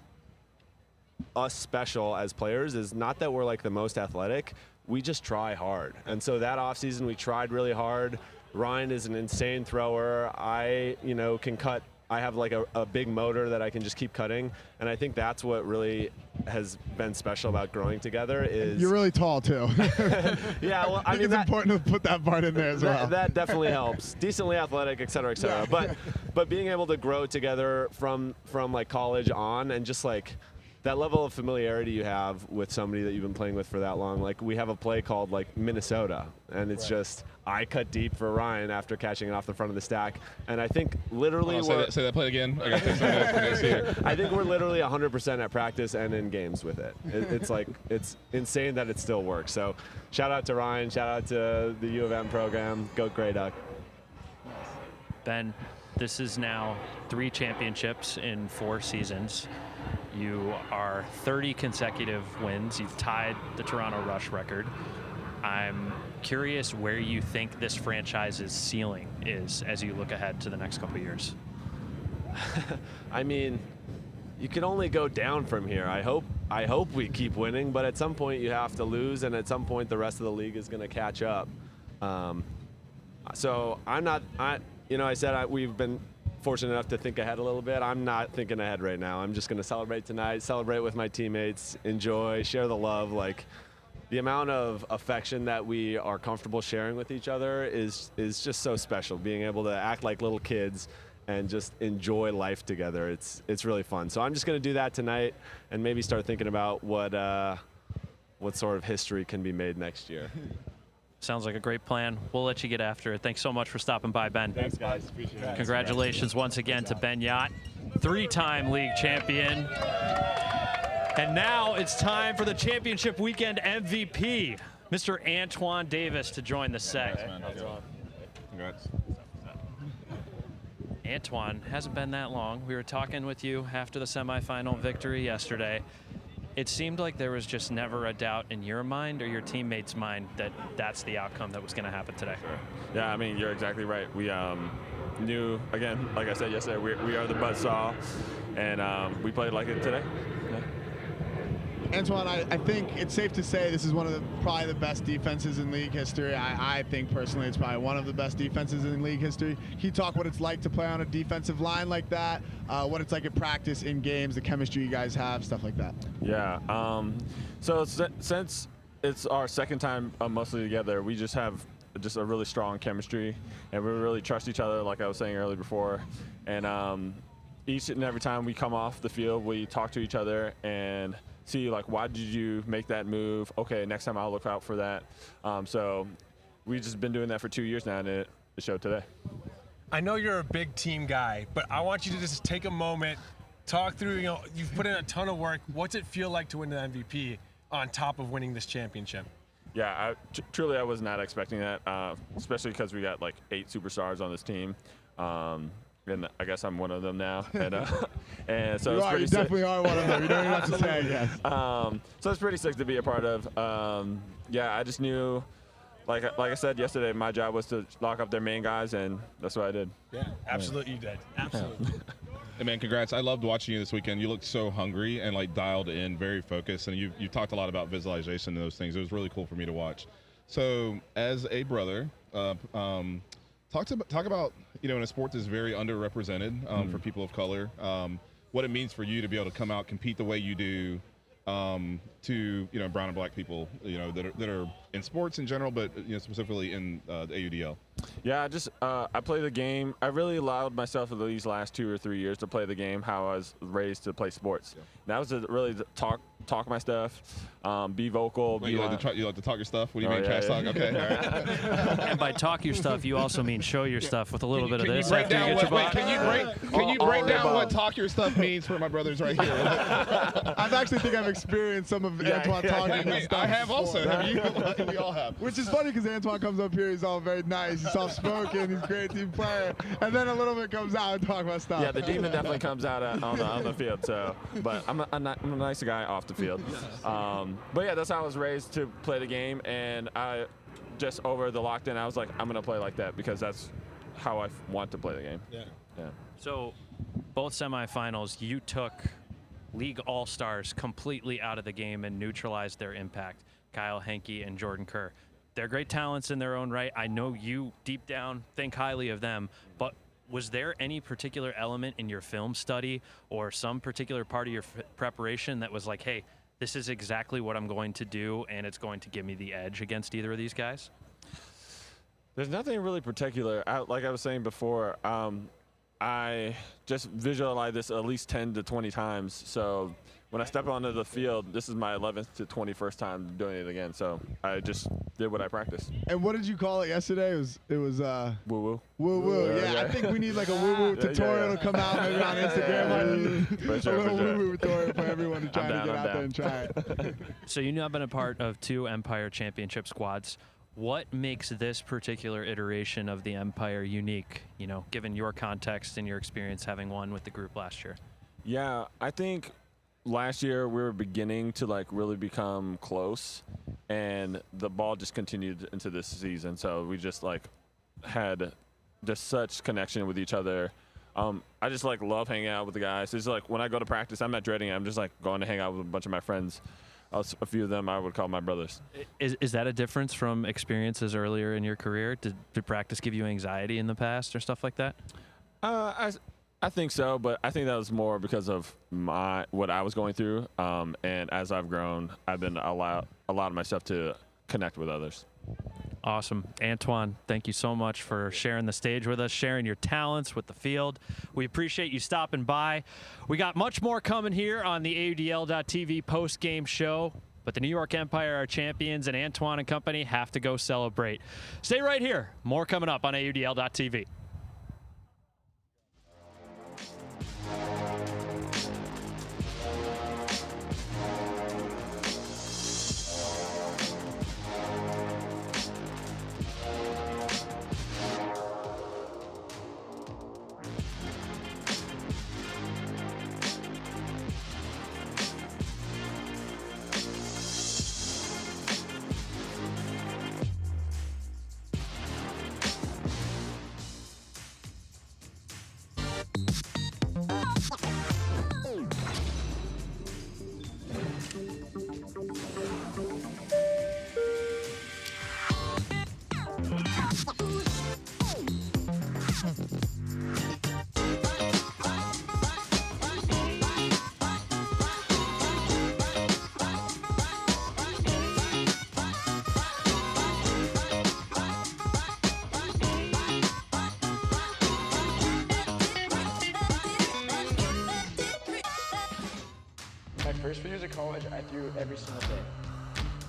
us special as players is not that we're like the most athletic, we just try hard. And so that offseason, we tried really hard. Ryan is an insane thrower. I can cut. I have like a big motor that I can just keep cutting, and I think that's what really has been special about growing together. Is you're really tall too. Yeah, well, I mean, it's important to put that part in there as well. That definitely helps. Decently athletic, et cetera, et cetera. Yeah. But being able to grow together from like college on, and just like that level of familiarity you have with somebody that you've been playing with for that long. Like, we have a play called like Minnesota, and it's just I cut deep for Ryan after catching it off the front of the stack, and I think literally say that play again. I got 6 minutes here. I think we're literally 100% at practice and in games with it. It's like, it's insane that it still works. So shout out to Ryan, shout out to the U of M program. Go Grey Duck. Ben, this is now 3 championships in 4 seasons. You are 30 consecutive wins. You've tied the Toronto Rush record. I'm curious where you think this franchise's ceiling is as you look ahead to the next couple of years. I mean, you can only go down from here. I hope we keep winning, but at some point you have to lose, and at some point the rest of the league is going to catch up. So I said we've been fortunate enough to think ahead a little bit. I'm not thinking ahead right now. I'm just going to celebrate tonight, celebrate with my teammates, enjoy, share the love. Like, the amount of affection that we are comfortable sharing with each other is just so special. Being able to act like little kids and just enjoy life together. It's really fun. So I'm just going to do that tonight and maybe start thinking about what sort of history can be made next year. Sounds like a great plan. We'll let you get after it. Thanks so much for stopping by, Ben. Thanks, guys. Appreciate it. Congratulations once again to Ben Yacht, 3-time league champion. And now it's time for the championship weekend MVP, Mr. Antoine Davis, to join the set. Congrats. Antoine, hasn't been that long. We were talking with you after the semifinal victory yesterday. It seemed like there was just never a doubt in your mind or your teammates' mind that that's the outcome that was going to happen today. Sure. Yeah, I mean, you're exactly right. We knew, again, like I said yesterday, we are the buzzsaw, and we played like it today. Yeah. Antoine, I think it's safe to say this is one of probably the best defenses in league history. I think personally it's probably one of the best defenses in league history. Can you talk what it's like to play on a defensive line like that, what it's like in practice, in games, the chemistry you guys have, stuff like that? Yeah, so since it's our second time mostly together, we just have just a really strong chemistry, and we really trust each other, like I was saying earlier before. And each and every time we come off the field, we talk to each other and see, like, why did you make that move? Okay, next time I'll look out for that. So we've just been doing that for 2 years now, and it showed today. I know you're a big team guy, but I want you to just take a moment, talk through, you've put in a ton of work. What's it feel like to win the MVP on top of winning this championship? Yeah, truly I was not expecting that, especially because we got like 8 superstars on this team. And I guess I'm one of them now. And so you definitely are one of them. You don't even have to say it yet. So it's pretty sick to be a part of. Yeah, I just knew, like I said yesterday, my job was to lock up their main guys, and that's what I did. Yeah, absolutely you did. Absolutely. Hey, man, congrats. I loved watching you this weekend. You looked so hungry and, like, dialed in, very focused, and you talked a lot about visualization and those things. It was really cool for me to watch. So as a brother, talk about, in a sport that's very underrepresented for people of color, what it means for you to be able to come out, compete the way you do, to brown and black people, that are in sports in general, but specifically in the AUDL. Yeah, I play the game. I really allowed myself in these last 2 or 3 years to play the game how I was raised to play sports. Yeah. That was to really talk my stuff, be vocal. Wait, you like to talk your stuff? What do you mean, trash talk? Okay. And by talk your stuff, you also mean show your stuff with a little bit of this. Can you break down what talk your stuff means for my brothers right here? I actually think I've experienced some of Antoine talking his stuff. I have also. Have you? We all have. Which is funny because Antoine comes up here, he's all very nice, he's soft-spoken, he's a great team player, and then a little bit comes out and talk about stuff. Yeah, the demon definitely comes out on the field. So, but I'm a nice guy off the field. But yeah, that's how I was raised to play the game, and I just over the lockdown, I was like, I'm gonna play like that because that's how I want to play the game. Yeah. So, both semifinals, you took league all-stars completely out of the game and neutralized their impact. Kyle Henke and Jordan Kerr. They're great talents in their own right. I know you deep down think highly of them, but was there any particular element in your film study or some particular part of your preparation that was like, hey, this is exactly what I'm going to do and it's going to give me the edge against either of these guys? There's nothing really particular. Like I was saying before, I just visualize this at least 10 to 20 times. So when I step onto the field, this is my 11th to 21st time doing it again. So I just did what I practiced. And what did you call it yesterday? It was woo woo. Woo woo. Yeah, I think we need like a woo woo tutorial to come out maybe on Instagram. For sure, a little woo woo tutorial for everyone to try to get out there and try it. So you now been a part of 2 Empire Championship squads. What makes this particular iteration of the Empire unique, you know, given your context and your experience having won with the group last year? Yeah, I think last year we were beginning to like really become close, and the ball just continued into this season. So we just like had just such connection with each other. I just like love hanging out with the guys. It's like when I go to practice, I'm not dreading it. I'm just like going to hang out with a bunch of my friends. A few of them I would call my brothers. Is that a difference from experiences earlier in your career? Did practice give you anxiety in the past or stuff like that? I think so, but I think that was more because of what I was going through. And as I've grown, I've been allowed myself to connect with others. Awesome. Antoine, thank you so much for sharing the stage with us, sharing your talents with the field. We appreciate you stopping by. We got much more coming here on the AUDL.TV post-game show, but the New York Empire are champions, and Antoine and company have to go celebrate. Stay right here. More coming up on AUDL.TV. My first few years of college, I threw every single day.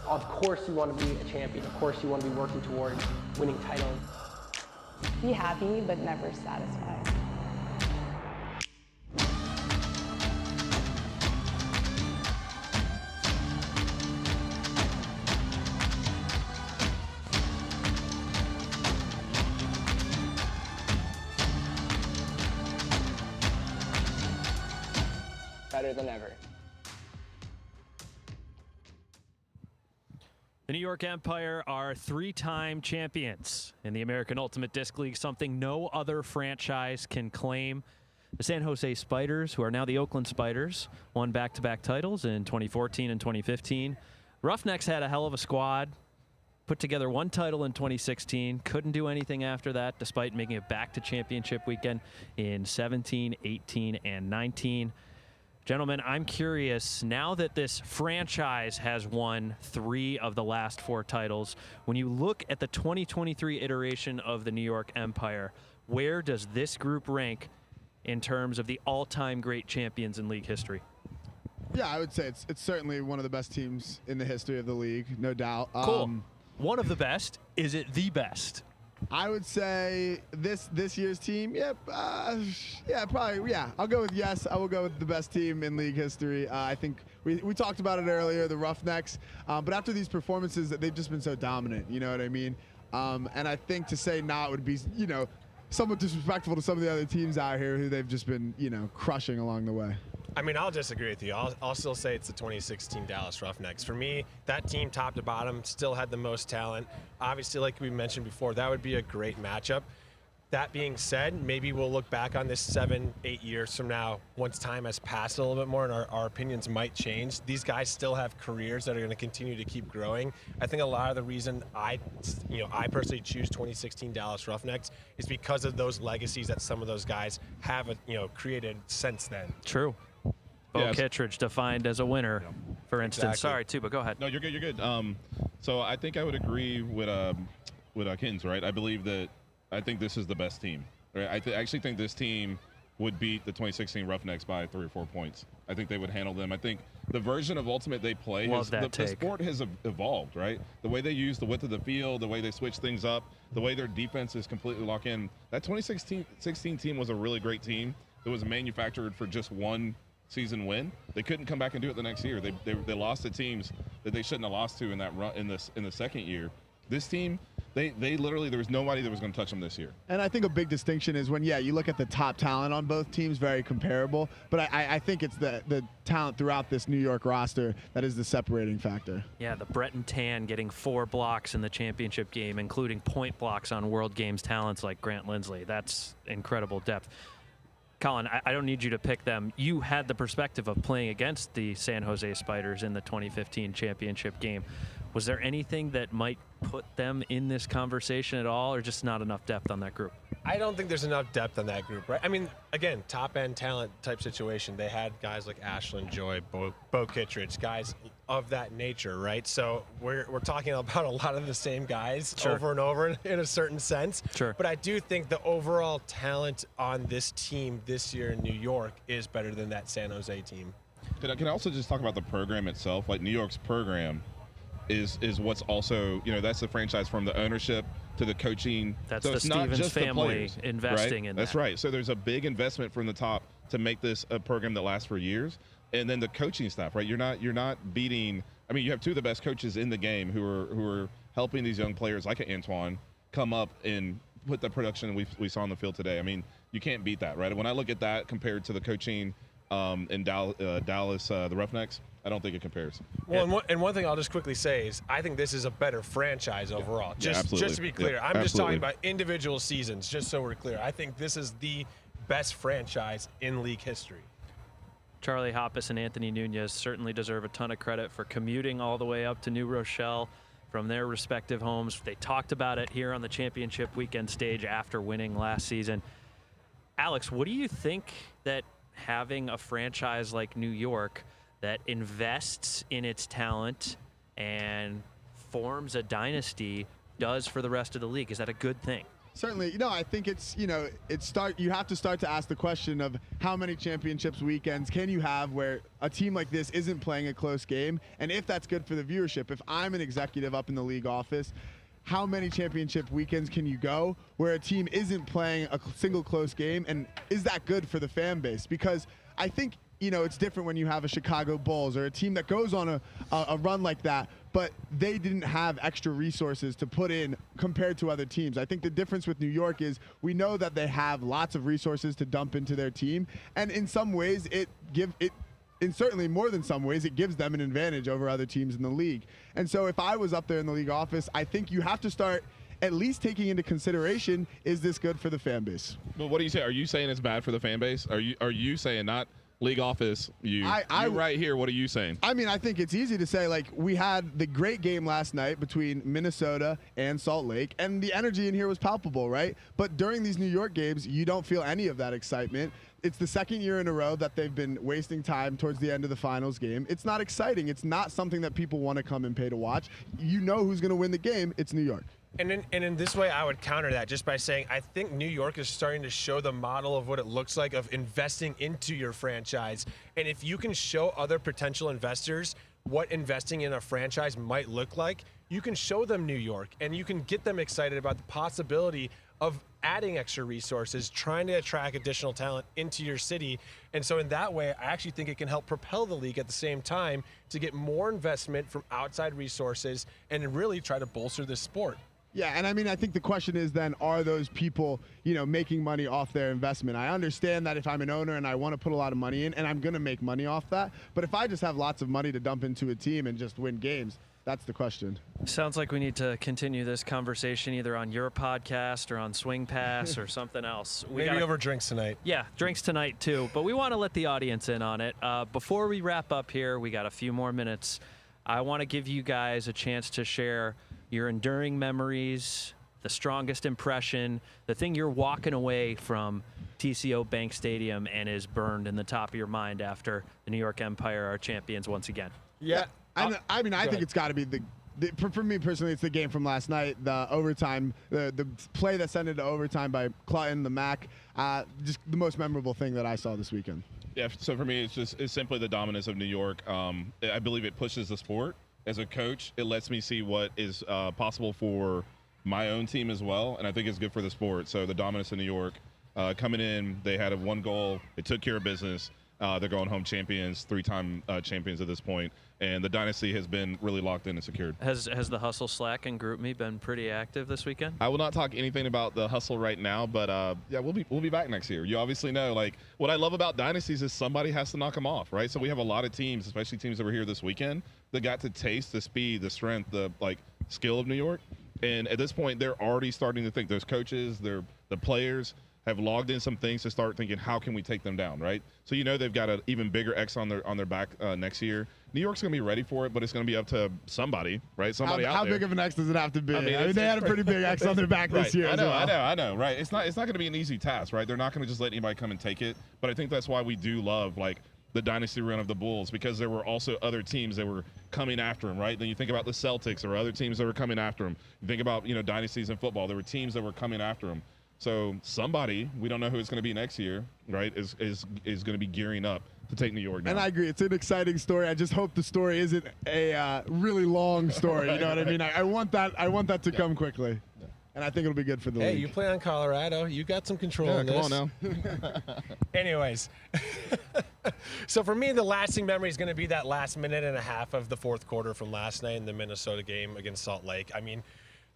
Of course you want to be a champion. Of course you want to be working towards winning titles. Be happy, but never satisfied. Better than ever. The New York Empire are 3-time champions in the American Ultimate Disc League, something no other franchise can claim. The San Jose Spiders, who are now the Oakland Spiders, won back-to-back titles in 2014 and 2015. Roughnecks had a hell of a squad, put together 1 title in 2016, couldn't do anything after that, despite making it back to championship weekend in 17, 18, and 19. Gentlemen, I'm curious, now that this franchise has won 3 of the last 4 titles, when you look at the 2023 iteration of the New York Empire, where does this group rank in terms of the all-time great champions in league history? Yeah, I would say it's certainly one of the best teams in the history of the league, no doubt. Cool. One of the best. Is it the best? I would say this year's team, probably, yeah. I'll go with yes. I will go with the best team in league history. I think we talked about it earlier, the Roughnecks. But after these performances, they've just been so dominant, you know what I mean? And I think to say not would be, somewhat disrespectful to some of the other teams out here who they've just been, crushing along the way. I mean, I'll disagree with you. I'll still say it's the 2016 Dallas Roughnecks. For me, that team top to bottom still had the most talent. Obviously, like we mentioned before, that would be a great matchup. That being said, maybe we'll look back on this 7-8 years from now, once time has passed a little bit more and our opinions might change. These guys still have careers that are going to continue to keep growing. I think a lot of the reason I personally choose 2016 Dallas Roughnecks is because of those legacies that some of those guys have, created since then. True. Bo Kittredge defined as a winner, for instance. Exactly. Sorry, Tuba, go ahead. No, you're good. You're good. So I think I would agree with Kins, right? I think this is the best team. Right? I actually think this team would beat the 2016 Roughnecks by 3 or 4 points. I think they would handle them. I think the version of Ultimate they play, the sport has evolved, right? The way they use the width of the field, the way they switch things up, the way their defense is completely locked in. That 2016 team was a really great team. It was manufactured for just one season win. They couldn't come back and do it the next year. They lost to teams that they shouldn't have lost to in that run in the second year. This team, they literally, there was nobody that was going to touch them this year. And I think a big distinction is when, you look at the top talent on both teams, very comparable. But I think it's the talent throughout this New York roster that is the separating factor. Yeah, the Breton Tan getting 4 blocks in the championship game, including point blocks on World Games talents like Grant Lindsley. That's incredible depth. Colin, I don't need you to pick them. You had the perspective of playing against the San Jose Spiders in the 2015 championship game. Was there anything that might put them in this conversation at all, or just not enough depth on that group? I don't think there's enough depth on that group, right? I mean, again, top-end talent type situation. They had guys like Ashland Joy, Bo Kittredge, guys of that nature, right? So we're talking about a lot of the same guys over and over in a certain sense. Sure. But I do think the overall talent on this team this year in New York is better than that San Jose team. Can I also just talk about the program itself? Like New York's program is what's also, that's the franchise from the ownership to the coaching. That's so the it's not Stevens just family the players, investing right? in That's that. right. So there's a big investment from the top to make this a program that lasts for years. And then the coaching staff, right? You're not beating. I mean, you have 2 of the best coaches in the game who are helping these young players like Antoine come up and put the production we saw on the field today. I mean, you can't beat that, right? When I look at that compared to the coaching in Dallas, the Roughnecks, I don't think it compares. Well, and one thing I'll just quickly say is I think this is a better franchise overall. Just to be clear, I'm just talking about individual seasons, just so we're clear. I think this is the best franchise in league history. Charlie Hoppus and Anthony Nunez certainly deserve a ton of credit for commuting all the way up to New Rochelle from their respective homes. They talked about it here on the championship weekend stage after winning last season. Alex, what do you think that having a franchise like New York that invests in its talent and forms a dynasty does for the rest of the league? Is that a good thing? Certainly, I think it's, you have to start to ask the question of how many championships weekends can you have where a team like this isn't playing a close game, and if that's good for the viewership. If I'm an executive up in the league office, how many championship weekends can you go where a team isn't playing a single close game, and is that good for the fan base? Because I think, it's different when you have a Chicago Bulls or a team that goes on a run like that, but they didn't have extra resources to put in compared to other teams. I think the difference with New York is we know that they have lots of resources to dump into their team, and in some ways in certainly more than some ways, it gives them an advantage over other teams in the league. And so if I was up there in the league office, I think you have to start at least taking into consideration, is this good for the fan base? Well, what do you say? Are you saying it's bad for the fan base? Are you saying not league office, you right here, what are you saying? I mean, I think it's easy to say, like, we had the great game last night between Minnesota and Salt Lake, and the energy in here was palpable, right? But during these New York games, you don't feel any of that excitement. It's the second year in a row that they've been wasting time towards the end of the finals game. It's not exciting. It's not something that people want to come and pay to watch. You know who's going to win the game. It's New York. And in this way, I would counter that just by saying I think New York is starting to show the model of what it looks like of investing into your franchise. And if you can show other potential investors what investing in a franchise might look like, you can show them New York and you can get them excited about the possibility of adding extra resources, trying to attract additional talent into your city. And so in that way, I actually think it can help propel the league at the same time to get more investment from outside resources and really try to bolster this sport. Yeah, and I mean, I think the question is then, are those people, making money off their investment? I understand that if I'm an owner and I want to put a lot of money in, and I'm going to make money off that, but if I just have lots of money to dump into a team and just win games, that's the question. Sounds like we need to continue this conversation either on your podcast or on Swing Pass or something else. Maybe over drinks tonight. Yeah, drinks tonight too, but we want to let the audience in on it. Before we wrap up here, we got a few more minutes. I want to give you guys a chance to share your enduring memories, the strongest impression, the thing you're walking away from TCO Bank Stadium and is burned in the top of your mind after the New York Empire are champions once again. Yeah. I think it's got to be for me personally, it's the game from last night, the overtime, the play that sent it to overtime by Clutton, the Mac, just the most memorable thing that I saw this weekend. Yeah, so for me, it's simply the dominance of New York. I believe it pushes the sport. As a coach, it lets me see what is possible for my own team as well, and I think it's good for the sport. So the dominance of New York, coming in, they had one goal. They took care of business. They're going home champions, 3-time champions at this point, and the dynasty has been really locked in and secured. Has the Hustle, Slack, and Group Me been pretty active this weekend? I will not talk anything about the Hustle right now, but yeah, we'll be back next year. You obviously know, like, what I love about dynasties is somebody has to knock them off, right? So we have a lot of teams, especially teams that were here this weekend, that got to taste the speed, the strength, the skill of New York. And at this point, they're already starting to think. Those coaches, the players have logged in some things to start thinking, how can we take them down, right? So they've got an even bigger X on their back next year. New York's going to be ready for it, but it's going to be up to somebody, right? Somebody out there. How big of an X does it have to be? I mean they had a pretty big X on their back this year. I know, right? It's not going to be an easy task, right? They're not going to just let anybody come and take it. But I think that's why we do love the dynasty run of the Bulls, because there were also other teams that were coming after him, right? Then you think about the Celtics, or other teams that were coming after him. You think about dynasties in football. There were teams that were coming after him. So somebody, we don't know who it's going to be next year, right, is going to be gearing up to take New York down. And I agree. It's an exciting story. I just hope the story isn't a really long story. You know what I mean? I want that to come quickly. Yeah. And I think it'll be good for the league. Hey, you play on Colorado. You got some control in this. Come on now. Anyways, so for me, the lasting memory is going to be that last minute and a half of the fourth quarter from last night in the Minnesota game against Salt Lake. I mean,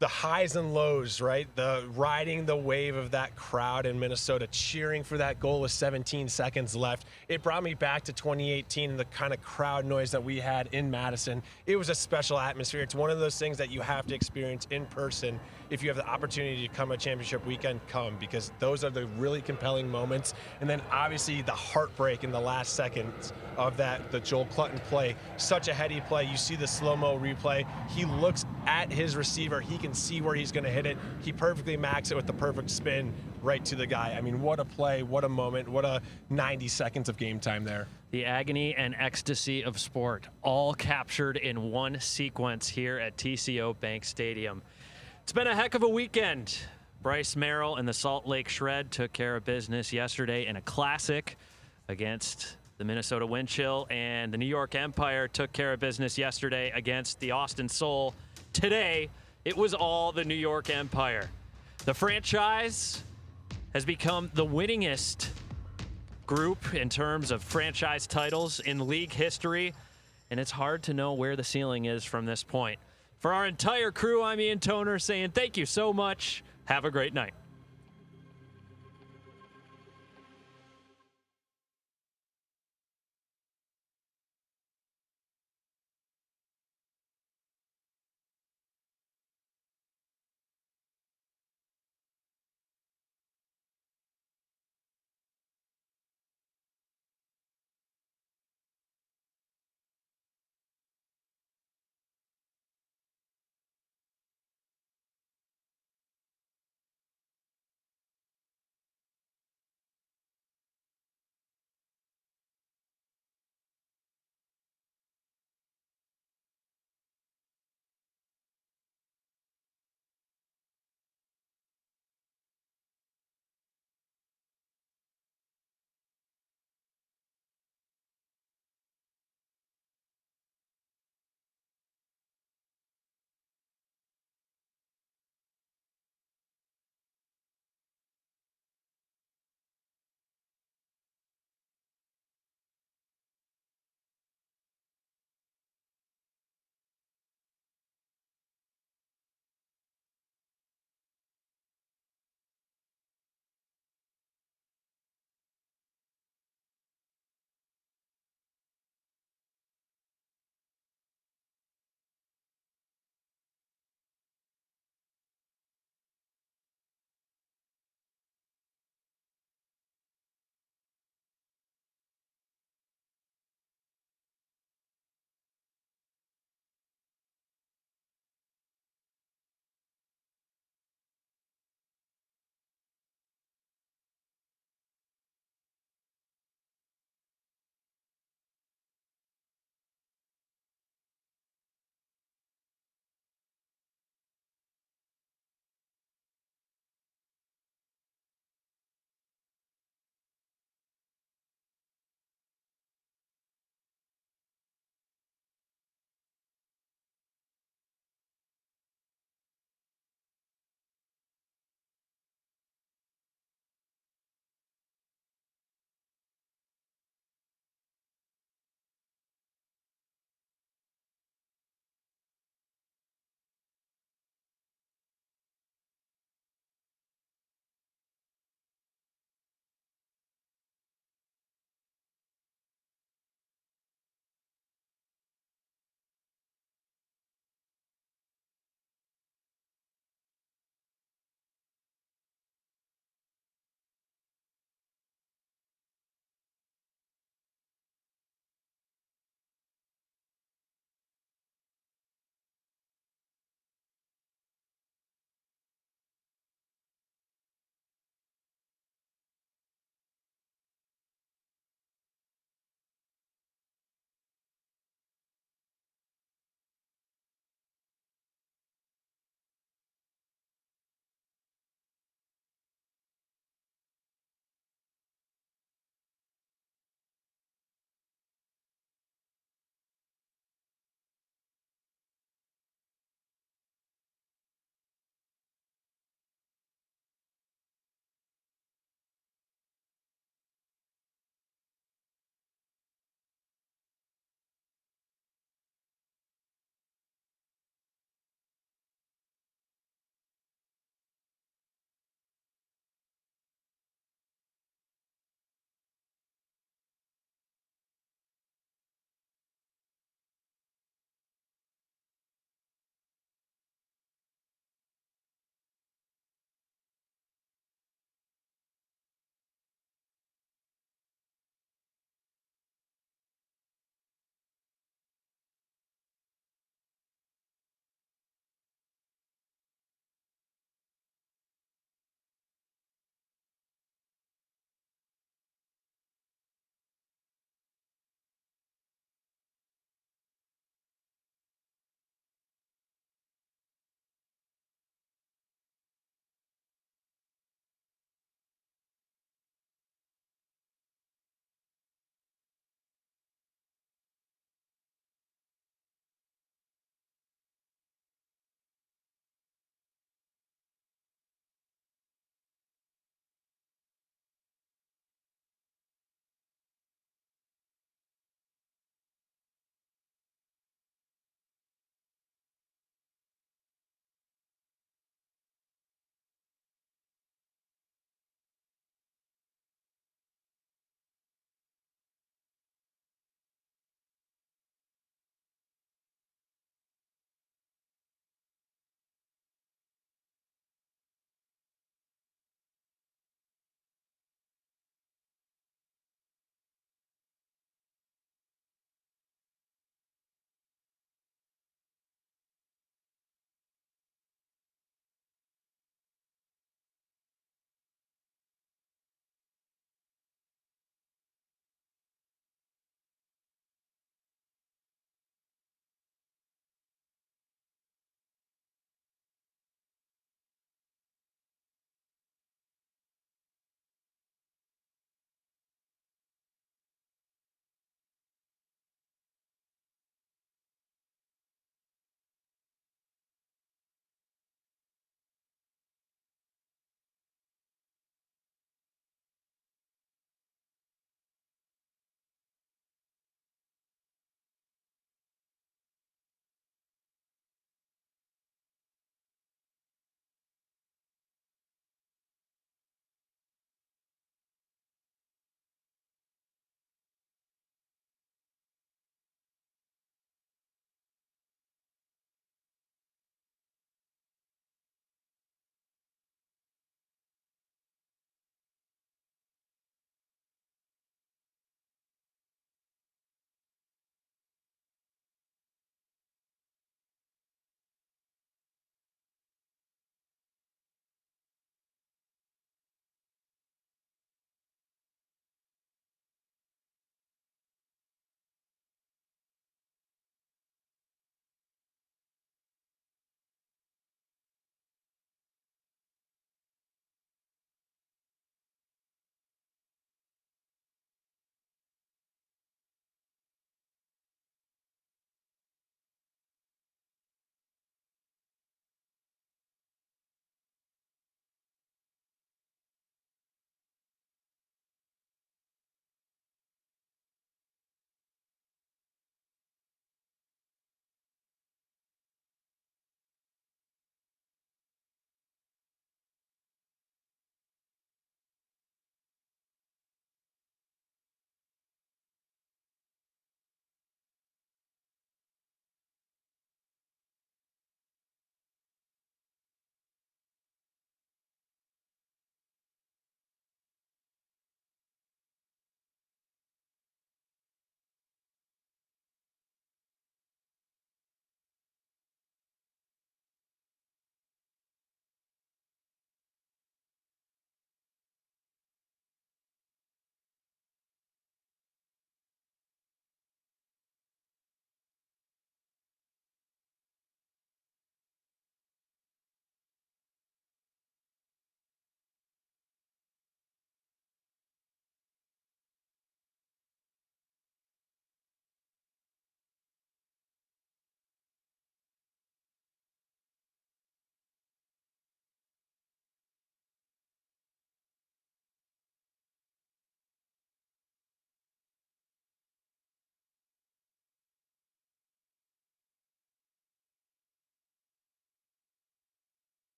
the highs and lows, right? The riding the wave of that crowd in Minnesota, cheering for that goal with 17 seconds left. It brought me back to 2018 and the kind of crowd noise that we had in Madison. It was a special atmosphere. It's one of those things that you have to experience in person. If you have the opportunity to come a championship weekend, come, because those are the really compelling moments. And then obviously the heartbreak in the last seconds of the Joel Clutton play. Such a heady play. You see the slow-mo replay. He looks at his receiver. He can see where he's going to hit it. He perfectly macks it with the perfect spin right to the guy. I mean, what a play, what a moment, what a 90 seconds of game time there. The agony and ecstasy of sport, all captured in one sequence here at TCO Bank Stadium. It's been a heck of a weekend. Bryce Merrill and the Salt Lake Shred took care of business yesterday in a classic against the Minnesota Wind Chill, and the New York Empire took care of business yesterday against the Austin Soul. Today, it was all the New York Empire. The franchise has become the winningest group in terms of franchise titles in league history, and it's hard to know where the ceiling is from this point. For our entire crew, I'm Ian Toner saying thank you so much. Have a great night.